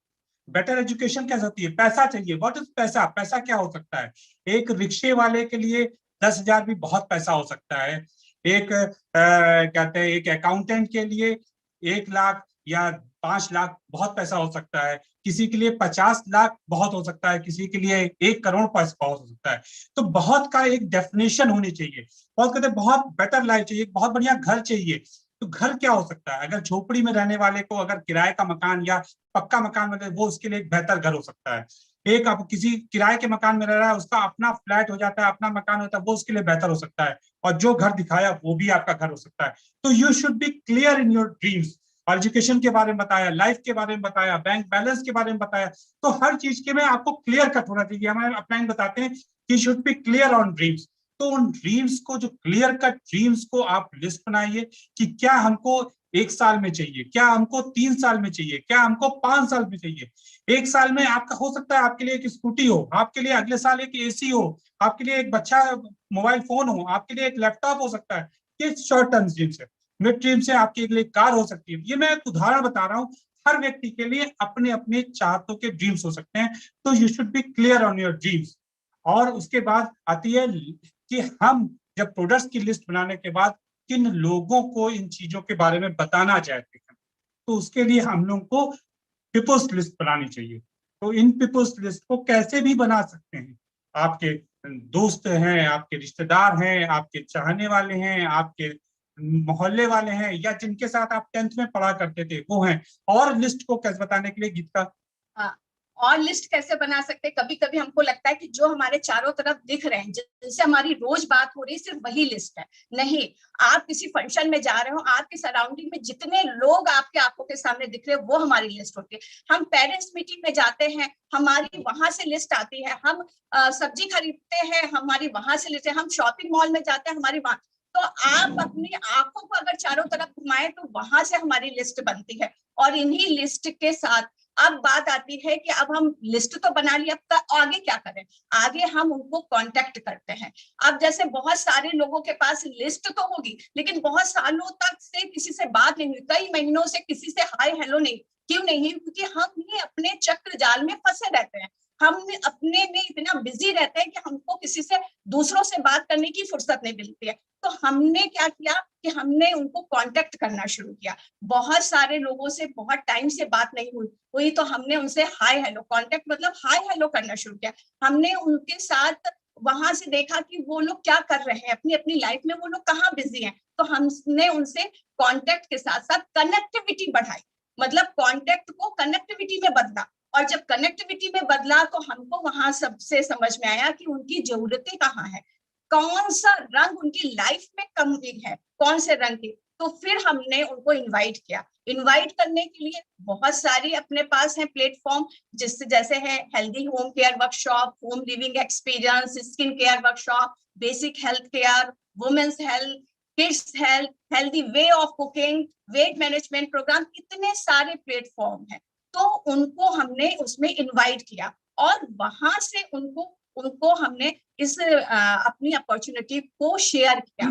बेटर एजुकेशन क्या होती है, पैसा चाहिए, व्हाट इज पैसा, पैसा क्या हो सकता है। एक रिक्शे वाले के लिए 10,000 भी बहुत पैसा हो सकता है, एक कहते हैं एक अकाउंटेंट के लिए 1 लाख या 5 लाख बहुत पैसा हो सकता है, किसी के लिए 50 लाख बहुत हो सकता है, किसी के लिए 1 करोड़ पैसा बहुत हो सकता है। तो बहुत का एक डेफिनेशन होनी चाहिए। बहुत कहते हैं बहुत बेटर लाइफ चाहिए, बहुत बढ़िया घर चाहिए। तो घर क्या हो सकता है, अगर झोपड़ी में रहने वाले को अगर किराए का मकान या पक्का मकान मिले वो उसके लिए एक बेहतर घर हो सकता है। एक आप किसी किराए के मकान में रह रहा है, उसका अपना फ्लैट हो जाता है, अपना मकान होता है, वो उसके लिए बेहतर हो सकता है। और जो घर दिखाया वो भी आपका घर हो सकता है। तो you should be clear in your dreams. और एजुकेशन के बारे में बताया, लाइफ के बारे में बताया, बैंक बैलेंस के बारे में बताया, तो हर चीज के में आपको क्लियर कट होना चाहिए। हमारे अपलाइन बताते हैं कि should be clear on dreams. तो उन ड्रीम्स को, जो क्लियर कट ड्रीम्स को आप लिस्ट बनाइए कि क्या हमको 1 साल में चाहिए, क्या हमको 3 साल में चाहिए, क्या हमको 5 साल में चाहिए। 1 साल में आपका हो सकता है आपके लिए एक स्कूटी हो, आपके लिए अगले साल एक एसी हो, आपके लिए एक बच्चा मोबाइल फोन हो, आपके लिए एक लैपटॉप हो सकता है। ये शॉर्ट टर्म ड्रीम्स है। मिड ड्रीम से आपके लिए कार हो सकती है। ये मैं एक उदाहरण बता रहा हूँ, हर व्यक्ति के लिए अपने अपने चाहतों के ड्रीम्स हो सकते हैं। तो you should be clear on your dreams. और उसके बाद आती है कि हम जब प्रोडक्ट्स की लिस्ट बनाने के बाद किन लोगों को इन चीजों के बारे में बताना चाहते हैं, तो उसके लिए हम लोग को पीपल्स लिस्ट बनानी चाहिए। तो इन पीपल्स लिस्ट को कैसे भी बना सकते हैं, आपके दोस्त हैं, आपके रिश्तेदार हैं, आपके चाहने वाले हैं, आपके मोहल्ले वाले हैं, या जिनके साथ आप 10th में पढ़ा करते थे वो हैं। और लिस्ट को कैसे बताने के लिए गीत का और लिस्ट कैसे बना सकते हैं, कभी कभी हमको लगता है कि जो हमारे चारों तरफ दिख रहे हैं, जिनसे हमारी रोज बात हो रही है, सिर्फ वही लिस्ट है। नहीं, आप किसी फंक्शन में जा रहे हो, आपके सराउंडिंग में जितने लोग आपके आंखों के सामने दिख रहे हैं वो हमारी लिस्ट होती है। हम पेरेंट्स मीटिंग में जाते हैं, हमारी वहां से लिस्ट आती है। हम सब्जी खरीदते हैं, हमारी वहां से लिस्ट है। हम शॉपिंग मॉल में जाते हैं, हमारी वहां। तो आप अपनी आंखों को अगर चारों तरफ घुमाएं तो वहां से हमारी लिस्ट बनती है। और इन्हीं लिस्ट के साथ अब बात आती है कि अब हम लिस्ट तो बना ली, अब आगे क्या करें। आगे हम उनको कांटेक्ट करते हैं। अब जैसे बहुत सारे लोगों के पास लिस्ट तो होगी, लेकिन बहुत सालों तक से किसी से बात नहीं हुई, कई महीनों से किसी से हाय हेलो नहीं। क्यों नहीं? क्योंकि हम ही अपने चक्र जाल में फंसे रहते हैं। हम अपने में इतना बिजी रहते हैं कि हमको किसी से दूसरों से बात करने की फुर्सत नहीं मिलती है। तो हमने क्या किया कि हमने उनको कांटेक्ट करना शुरू किया। बहुत सारे लोगों से बहुत टाइम से बात नहीं हुई तो हमने उनसे हाय हेलो, कांटेक्ट मतलब हाय हेलो करना शुरू किया। हमने उनके साथ वहां से देखा कि वो लोग क्या कर रहे हैं अपनी अपनी लाइफ में, वो लोग कहाँ बिजी हैं। तो हमने उनसे कांटेक्ट के साथ साथ कनेक्टिविटी बढ़ाई, मतलब कांटेक्ट को कनेक्टिविटी में बदला। और जब कनेक्टिविटी में बदला तो हमको वहां सबसे समझ में आया कि उनकी जरूरतें कहाँ है, कौन सा रंग उनकी लाइफ में कमी है, कौन से रंग की। तो फिर हमने उनको इनवाइट किया। इनवाइट करने के लिए बहुत सारी अपने पास है प्लेटफॉर्म, जिससे जैसे है healthy home care workshop, home living experience, skin care workshop, basic health care, womens health, kids health, healthy way of cooking, weight management program, इतने सारे प्लेटफॉर्म है। तो उनको हमने उसमें इनवाइट किया और वहां से उनको हमने इस अपनी अपॉर्चुनिटी को शेयर किया।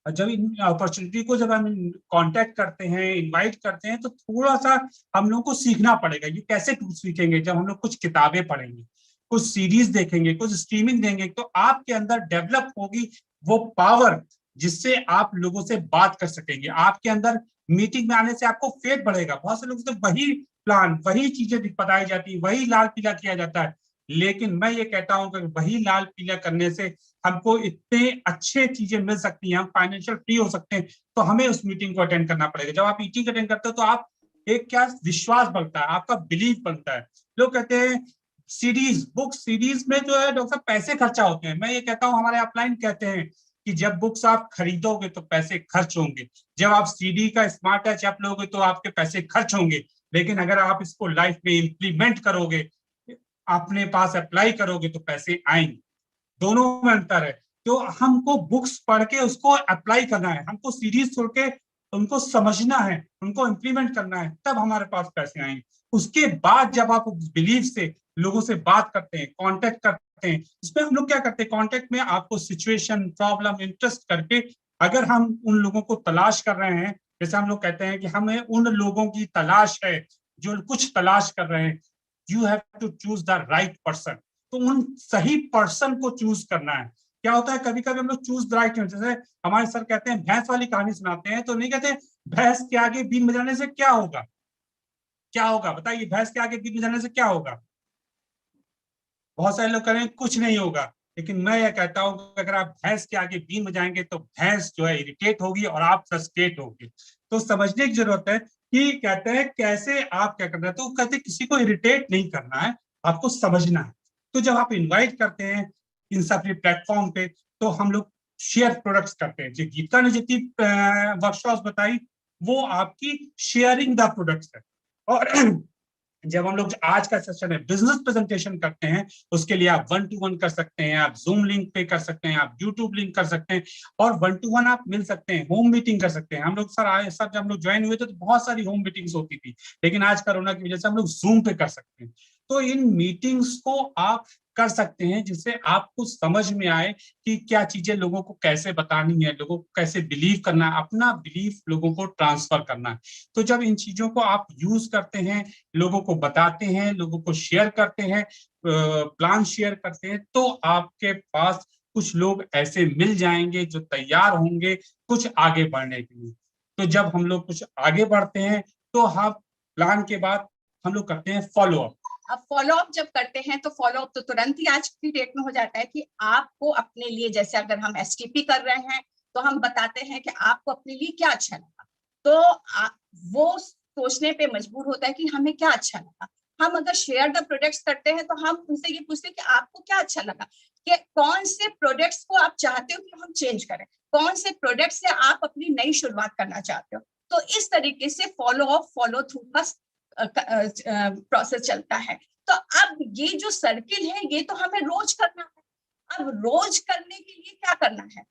जब इन अपॉर्चुनिटी को जब हम कांटेक्ट करते हैं, इनवाइट करते हैं, तो थोड़ा सा हम लोग को सीखना पड़ेगा। ये कैसे सीखेंगे? जब हम लोग कुछ किताबें पढ़ेंगे, कुछ सीरीज देखेंगे, कुछ स्ट्रीमिंग देंगे, तो आपके अंदर डेवलप होगी वो पावर जिससे आप लोगों से बात कर सकेंगे। आपके अंदर मीटिंग में आने से आपको फेथ बढ़ेगा। बहुत से लोग से वही प्लान, वही चीजें बताई जाती, वही लाल पीला किया जाता है। लेकिन मैं ये कहता हूं कि वही लाल पीला करने से हमको इतने अच्छे चीजें मिल सकती हैं, हम फाइनेंशियल फ्री हो सकते हैं। तो हमें उस मीटिंग को अटेंड करना पड़ेगा। जब आप मीटिंग अटेंड करते हो तो आप एक क्या विश्वास बनता है, आपका बिलीफ बनता है। लोग कहते हैं सीरीज, बुक सीरीज में जो है डॉक्टर साहब पैसे खर्चा होते हैं। मैं ये कहता हूँ, हमारे अपलाइन कहते हैं कि जब बुक्स आप खरीदोगे तो पैसे खर्च होंगे, जब आप सीडी का स्मार्ट टच ऐप लोगे तो आपके पैसे खर्च होंगे। लेकिन अगर आप इसको लाइफ में इंप्लीमेंट करोगे, अपने पास अप्लाई करोगे, तो पैसे आएंगे। दोनों में अंतर है। तो हमको बुक्स पढ़ के उसको अप्लाई करना है, हमको सीरीज छोड़ के उनको समझना है, उनको इम्प्लीमेंट करना है, तब हमारे पास पैसे आएंगे। उसके बाद जब आप बिलीव से लोगों से बात करते हैं, कांटेक्ट करते हैं, इसमें हम लोग क्या करते हैं, कांटेक्ट में आपको सिचुएशन, प्रॉब्लम, इंटरेस्ट करके अगर हम उन लोगों को तलाश कर रहे हैं, जैसे हम लोग कहते हैं कि हमें उन लोगों की तलाश है जो कुछ तलाश कर रहे हैं, you have to choose the right person. तो उन सही पर्सन को चूज करना है। क्या होता है, कभी कभी हम लोग चूज द राइट, जैसे हमारे सर कहते हैं भैंस वाली कहानी सुनाते हैं, तो नहीं कहते भैंस के आगे बीन बजाने से क्या होगा, क्या होगा बताइए, भैंस के आगे बीन बजाने से क्या होगा? बहुत सारे लोग कहेंगे कुछ नहीं होगा, लेकिन मैं यह कहता हूं कि अगर आप भैंस के आगे बीन बजाएंगे तो भैंस जो है इरिटेट होगी और आप फ्रस्ट्रेट होगी। तो समझने की जरूरत है कि कहते हैं कैसे आप क्या करना है, तो कहते हैं किसी को इरिटेट नहीं करना है, आपको समझना है। तो जब आप इन्वाइट करते हैं इन सब प्लेटफॉर्म पे, तो हम लोग शेयर प्रोडक्ट्स करते हैं। जो गीता ने जितनी वर्कशॉप बताई वो आपकी शेयरिंग द प्रोडक्ट्स है। और जब हम लोग आज का सेशन है बिजनेस प्रेजेंटेशन करते हैं, उसके लिए आप 1-to-1 कर सकते हैं, आप जूम लिंक पे कर सकते हैं, आप यूट्यूब लिंक कर सकते हैं, और 1-to-1 आप मिल सकते हैं, होम मीटिंग कर सकते हैं। हम लोग सर आए, सर जब हम लोग ज्वाइन हुए थे तो बहुत सारी होम मीटिंग्स होती थी, लेकिन आज कोरोना की वजह से हम लोग जूम पे कर सकते हैं। तो इन मीटिंग्स को आप कर सकते हैं जिससे आपको समझ में आए कि क्या चीजें लोगों को कैसे बतानी है, लोगों को कैसे बिलीव करना है, अपना बिलीफ लोगों को ट्रांसफर करना है। तो जब इन चीजों को आप यूज करते हैं, लोगों को बताते हैं, लोगों को शेयर करते हैं, प्लान शेयर करते हैं, तो आपके पास कुछ लोग ऐसे मिल जाएंगे जो तैयार होंगे कुछ आगे बढ़ने के लिए। तो जब हम लोग कुछ आगे बढ़ते हैं तो हम प्लान के बाद हम लोग करते हैं फॉलो अप। अब फॉलो अप जब करते हैं तो फॉलो अप तो तुरंत ही आज की डेट में हो जाता है कि आपको अपने लिए, जैसे अगर हम एसटीपी कर रहे हैं तो हम बताते हैं कि आपको अपने लिए क्या अच्छा लगा, तो वो सोचने पे मजबूर होता है कि हमें क्या अच्छा लगा। हम अगर शेयर द प्रोडक्ट्स करते हैं तो हम उनसे ये पूछते हैं कि आपको क्या अच्छा लगा, कि कौन से प्रोडक्ट्स को आप चाहते हो कि हम चेंज करें, कौन से प्रोडक्ट से आप अपनी नई शुरुआत करना चाहते हो। तो इस तरीके से फॉलो अप, फॉलो थ्रू का प्रोसेस चलता है। तो अब ये जो सर्किल है ये तो हमें रोज करना है। अब रोज करने के लिए क्या करना है,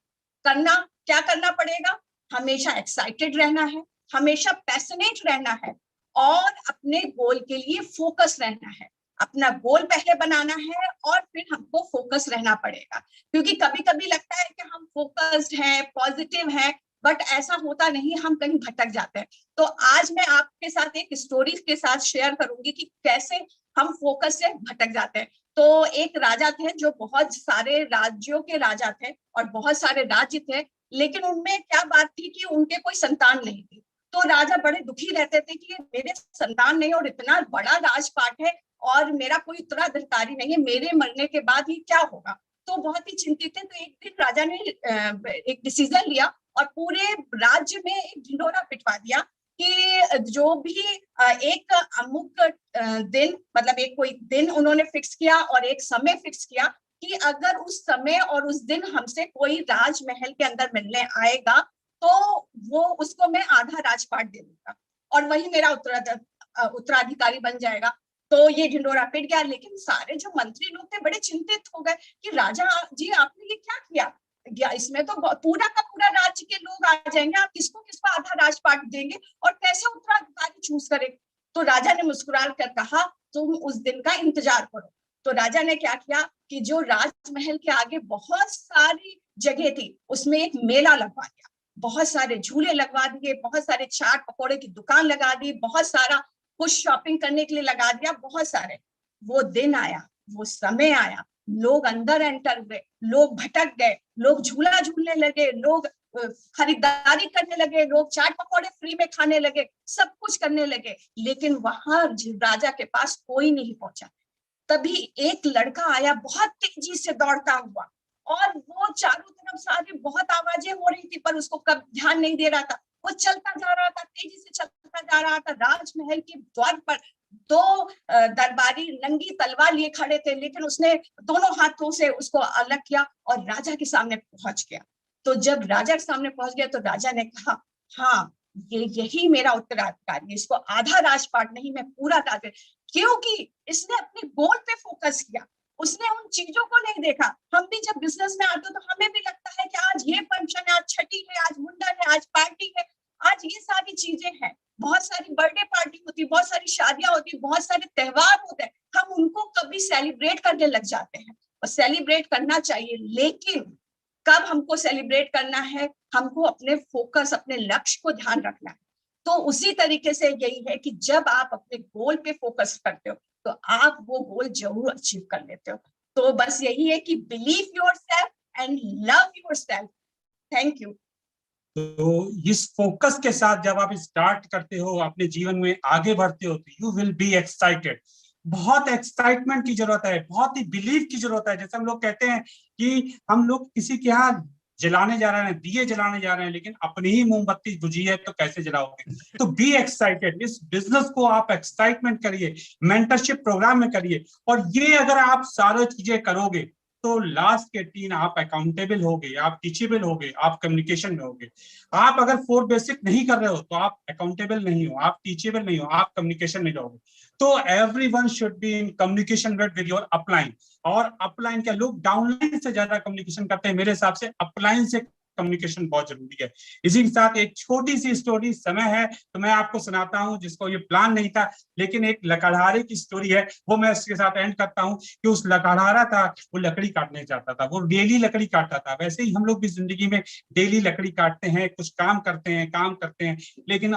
क्या करना पड़ेगा, हमेशा एक्साइटेड रहना है, हमेशा पैशनेट रहना है, और अपने गोल के लिए फोकस रहना है। अपना गोल पहले बनाना है और फिर हमको फोकस रहना पड़ेगा, क्योंकि कभी कभी लगता है कि हम फोकस्ड हैं, पॉजिटिव हैं, बट ऐसा होता नहीं, हम कहीं भटक जाते हैं। तो आज मैं आपके साथ एक स्टोरी के साथ शेयर करूंगी कि कैसे हम फोकस से भटक जाते हैं। तो एक राजा थे जो बहुत सारे राज्यों के राजा थे और बहुत सारे राज्य थे, लेकिन उनमें क्या बात थी कि उनके कोई संतान नहीं थी। तो राजा बड़े दुखी रहते थे कि मेरे संतान नहीं और इतना बड़ा राजपाट है और मेरा कोई उत्तराधिकारी नहीं है, मेरे मरने के बाद ही क्या होगा। तो बहुत ही चिंतित थे। तो एक दिन राजा ने एक डिसीजन लिया और पूरे राज्य में एक ढिंढोरा पिटवा दिया कि जो भी एक अमुक दिन, मतलब एक कोई दिन उन्होंने फिक्स किया और एक समय फिक्स किया कि अगर उस समय और उस दिन हमसे कोई राजमहल के अंदर मिलने आएगा तो वो उसको मैं आधा राजपाट दे दूंगा और वही मेरा उत्तराधिकारी बन जाएगा। तो ये ढिंडोरा पिट गया, लेकिन सारे जो मंत्री लोग थे बड़े चिंतित हो गए कि राजा जी आपने ये क्या किया, इसमें तो पूरा का पूरा राज्य के लोग आ जाएंगे, आप किसको किसको आधा राजपाट देंगे और कैसे उत्तराधिकारी चूज करेंगे। तो राजा ने मुस्कुरा कर कहा तुम उस दिन का इंतजार करो। तो राजा ने क्या किया कि जो राजमहल के आगे बहुत सारी जगह थी उसमें एक मेला लगवा दिया, बहुत सारे झूले लगवा दिए, बहुत सारे चाट पकौड़े की दुकान लगा दी, बहुत सारा कुछ शॉपिंग करने के लिए लगा दिया, बहुत सारे। वो दिन आया, वो समय आया, लोग अंदर एंटर हुए, लोग भटक गए, लोग झूला झूलने लगे, लोग खरीदारी करने लगे, लोग चाट पकौड़े फ्री में खाने लगे, सब कुछ करने लगे, लेकिन वहां राजा के पास कोई नहीं पहुंचा। तभी एक लड़का आया बहुत तेजी से दौड़ता हुआ, और वो चारों तरफ सारी बहुत आवाजें हो रही थी पर उसको कब ध्यान नहीं दे रहा था। वो चलता जा रहा था, तेजी से चलता जा रहा था। राजमहल के द्वार पर दो दरबारी नंगी तलवार लिए खड़े थे, लेकिन उसने दोनों हाथों से उसको अलग किया और राजा के सामने पहुंच गया। तो जब राजा के सामने पहुंच गया तो राजा ने कहा हाँ यही मेरा उत्तराधिकारी है, इसको आधा राजपाट नहीं मैं पूरा राज, क्योंकि इसने अपने गोल पे फोकस किया, उसने उन चीजों को नहीं देखा। हम भी जब बिजनेस में आते तो हमें भी लगता है कि आज ये फंक्शन है, आज छठी है, आज मुंडन है, आज पार्टी है, आज ये सारी चीजें हैं, बहुत सारी बर्थडे पार्टी होती है, बहुत सारी शादियां होती है, बहुत सारे त्योहार होते हैं, हम उनको कभी सेलिब्रेट करने लग जाते हैं और सेलिब्रेट करना चाहिए, लेकिन कब हमको सेलिब्रेट करना है, हमको अपने फोकस, अपने लक्ष्य को ध्यान रखना है। तो उसी तरीके से यही है कि जब आप अपने गोल पे फोकस करते हो तो आप वो गोल जरूर अचीव कर लेते हो। तो बस यही है कि believe yourself and love yourself. Thank you. तो इस फोकस के साथ जब आप स्टार्ट करते हो, अपने जीवन में आगे बढ़ते हो, तो यू विल बी एक्साइटेड। बहुत एक्साइटमेंट की जरूरत है, बहुत ही बिलीव की जरूरत है। जैसे हम लोग कहते हैं कि हम लोग किसी के यहाँ जलाने जा रहे हैं, दिए जलाने जा रहे हैं, लेकिन अपनी ही मोमबत्ती बुझी है तो कैसे जलाओगे। तो बी एक्साइटेड, इस बिजनेस को आप एक्साइटमेंट करिए, मेंटरशिप प्रोग्राम में करिए, और ये अगर आप सारी चीजें करोगे तो लास्ट के 3 आप अकाउंटेबल होगे, आप टीचेबल होगे, आप कम्युनिकेशन में होगे। आप अगर 4 बेसिक नहीं कर रहे हो तो आप अकाउंटेबल नहीं हो, आप टीचेबल नहीं हो, आप कम्युनिकेशन में रहोगे। तो everyone should be in communication with your upline. और अपलाइन क्या, लोग डाउनलाइन से ज्यादा कम्युनिकेशन करते हैं, मेरे हिसाब से अपलाइन से कम्युनिकेशन बहुत जरूरी है। इसी के साथ एक छोटी सी स्टोरी, समय है तो मैं आपको सुनाता हूं, जिसको ये प्लान नहीं था, लेकिन एक लकड़हारे की स्टोरी है, वो मैं इसके साथ एंड करता हूं। कि उस लकड़हारा था, वो लकड़ी काटने जाता था, वो डेली लकड़ी काटता था। वैसे ही हम लोग भी जिंदगी में डेली लकड़ी काटते हैं, कुछ काम करते हैं, लेकिन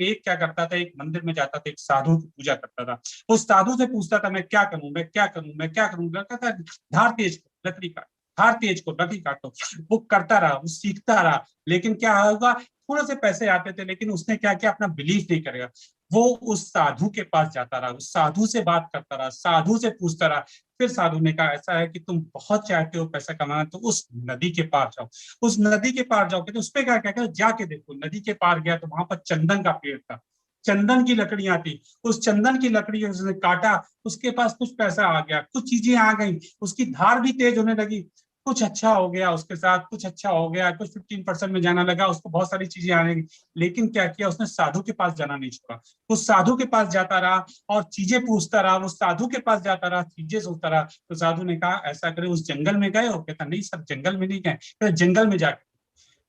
एक क्या करता था, एक मंदिर में जाता था, एक साधु की पूजा करता था। उस साधु से पूछता था, मैं क्या करूं, मैं क्या करूं, मैं क्या करूं। कहता था, धार तेज लकड़ी काट, धार तेज को लकड़ी काटो। वो करता रहा, वो सीखता रहा, लेकिन क्या होगा, थोड़े से पैसे आते थे, लेकिन उसने क्या किया, अपना बिलीव नहीं करेगा। वो उस साधु के पास जाता रहा, उस साधु से बात करता रहा, साधु से पूछता रहा। फिर साधु ने कहा, ऐसा है कि तुम बहुत चाहते हो पैसा कमाना, तो उस नदी के पार जाओ, उस नदी के पार जाओ। तो उस पे क्या जाके देखो। नदी के पार गया तो वहां पर चंदन का पेड़ था, चंदन की लकड़ियां थी। उस चंदन की लकड़ी उसने काटा, उसके पास कुछ पैसा आ गया, कुछ चीजें आ गई, उसकी धार भी तेज होने लगी, कुछ अच्छा हो गया उसके साथ, कुछ अच्छा हो गया, कुछ 15% में जाना लगा, उसको बहुत सारी चीजें आने लगी। लेकिन क्या किया उसने, साधु के पास जाना नहीं छोड़ा। उस साधु के पास जाता रहा और चीजें पूछता रहा, उस साधु के पास जाता रहा, चीजें सोचता रहा। तो साधु ने कहा, ऐसा करे, उस जंगल में गए हो? कहता, नहीं सर, जंगल में नहीं गए। जंगल में जाके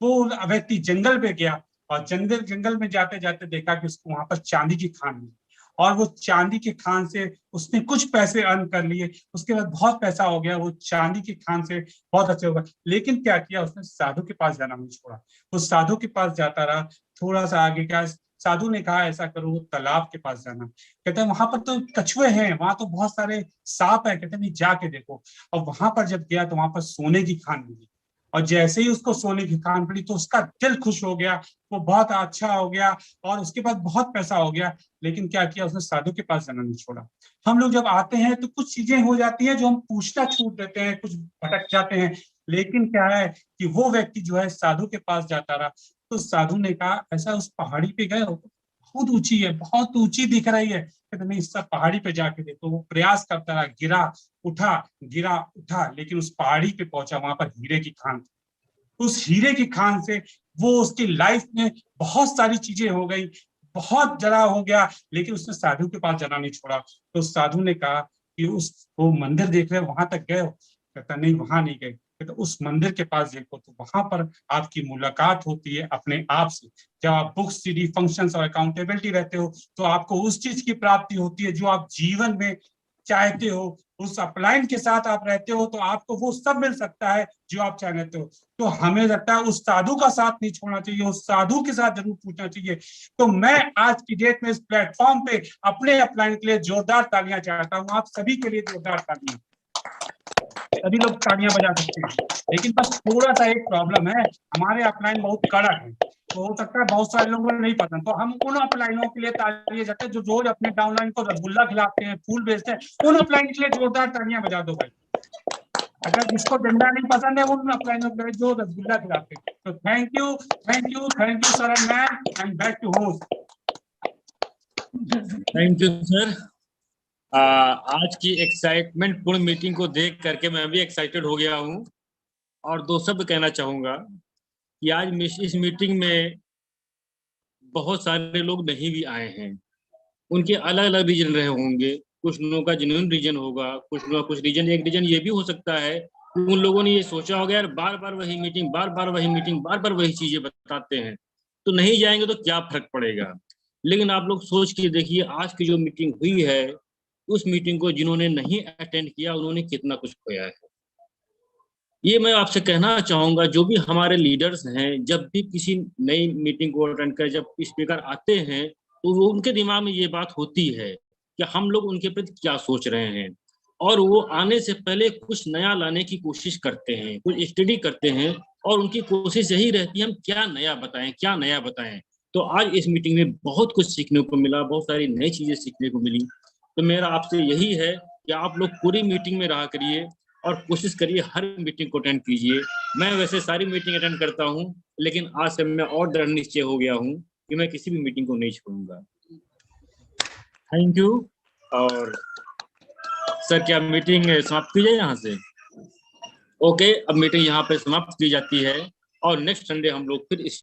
वो व्यक्ति जंगल पे गया, और जंगल में जाते जाते देखा कि उसको वहां पर चांदी की खान मिली, और वो चांदी की खान से उसने कुछ पैसे अर्न कर लिए। उसके बाद बहुत पैसा हो गया, वो चांदी की खान से बहुत अच्छे हो गए। लेकिन क्या किया उसने, साधु के पास जाना नहीं छोड़ा। वो साधु के पास जाता रहा। थोड़ा सा आगे क्या, साधु ने कहा, ऐसा करो, तालाब के पास जाना। कहते हैं, वहां पर तो कछुए हैं, वहां तो बहुत सारे सांप है। कहते हैं, नहीं, जाके देखो। और वहां पर जब गया तो वहां पर सोने की खान मिली, और जैसे ही उसको सोने की खान पड़ी तो उसका दिल खुश हो गया, वो बहुत अच्छा हो गया, और उसके बाद बहुत पैसा हो गया। लेकिन क्या किया उसने, साधु के पास जाना नहीं छोड़ा। हम लोग जब आते हैं तो कुछ चीजें हो जाती हैं जो हम पूछना छूट देते हैं, कुछ भटक जाते हैं। लेकिन क्या है कि वो व्यक्ति जो है साधु के पास जाता रहा। तो साधु ने कहा, ऐसा उस पहाड़ी पे गए हो? बहुत ऊंची है, बहुत ऊंची दिख रही है। कहते, नहीं, सब पहाड़ी पे जाके देखो। वो प्रयास करता रहा, गिरा उठा, गिरा उठा, लेकिन उस पहाड़ी पे पहुंचा, वहां पर हीरे की खान थी। उस हीरे की खान से वो उसकी लाइफ में बहुत सारी चीजें हो गई, बहुत जरा हो गया, लेकिन उसने साधु के पास जाना नहीं छोड़ा। तो साधु ने कहा कि वो मंदिर देख रहे, वहां तक गए हो? कहता, नहीं, वहां नहीं गए। तो उस मंदिर के पास देखो, तो वहां पर आपकी मुलाकात होती है अपने आप से। जब आप बुक्स, सीडी, फंक्शंस और अकाउंटेबिलिटी रहते हो, तो आपको उस चीज की प्राप्ति होती है जो आप जीवन में चाहते हो। उस अपलाइन के साथ आप रहते हो तो आपको वो सब मिल सकता है जो आप चाहते हो। तो हमें लगता है उस साधु का साथ नहीं छोड़ना चाहिए, उस साधु के साथ जरूर पूछना चाहिए। तो मैं आज की डेट में इस प्लेटफॉर्म पे अपने अपलाइन के लिए जोरदार तालियां चाहता हूं। आप सभी के लिए जोरदार तालियां, सभी लोग तालियां बजा सकते हैं। लेकिन बस थोड़ा सा एक प्रॉब्लम है, हमारे अपलाइन बहुत कड़क है, तो हो सकता है बहुत सारे लोगों को नहीं पसंद। तो हम उन अपलाइनों के लिए तालियां जाते हैं जो रोज अपने डाउनलाइन को रसगुल्ला खिलाते हैं, फूल बेचते हैं। उन अपलाइन के लिए जोरदार तालियां बजा दो भाई। अगर जिसको डंडा नहीं पसंद है, वो उन अपलाइनों के लिए जो रसगुल्ला खिलाते हैं। तो thank you Saran man, and back to host. Thank you sir. आज की एक्साइटमेंट पूर्ण मीटिंग को देख करके मैं भी एक्साइटेड हो गया हूँ, और 2 शब्द कहना चाहूंगा कि आज इस मीटिंग में बहुत सारे लोग नहीं भी आए हैं। उनके अलग अलग रीजन रहे होंगे, कुछ लोगों का जेन्युइन रीजन होगा, कुछ लोग कुछ रीजन, एक रीजन ये भी हो सकता है उन लोगों ने ये सोचा होगा, यार बार बार वही मीटिंग, बार बार वही मीटिंग, बार बार वही चीजें बताते हैं। तो नहीं जाएंगे तो क्या फर्क पड़ेगा। लेकिन आप लोग सोच के देखिए, आज की जो मीटिंग हुई है, उस मीटिंग को जिन्होंने नहीं अटेंड किया उन्होंने कितना कुछ खोया है। ये मैं आपसे कहना चाहूंगा, जो भी हमारे लीडर्स हैं, जब भी किसी नई मीटिंग को अटेंड कर जब स्पीकर आते हैं तो वो उनके दिमाग में ये बात होती है कि हम लोग उनके प्रति क्या सोच रहे हैं, और वो आने से पहले कुछ नया लाने की कोशिश करते हैं, कुछ स्टडी करते हैं, और उनकी कोशिश यही रहती है हम क्या नया बताएं, क्या नया बताएं। तो आज इस मीटिंग में बहुत कुछ सीखने को मिला, बहुत सारी नई चीजें सीखने को मिली। तो मेरा आपसे यही है कि आप लोग पूरी मीटिंग में रहा करिए और कोशिश करिए हर मीटिंग को अटेंड कीजिए। मैं वैसे सारी मीटिंग अटेंड करता हूं, लेकिन आज से मैं और दृढ़ निश्चय हो गया हूं कि मैं किसी भी मीटिंग को नहीं छोड़ूंगा। Thank you. और सर, क्या मीटिंग समाप्त की जाए यहाँ से? ओके, अब मीटिंग यहाँ पे समाप्त की जाती है और नेक्स्ट संडे हम लोग फिर इस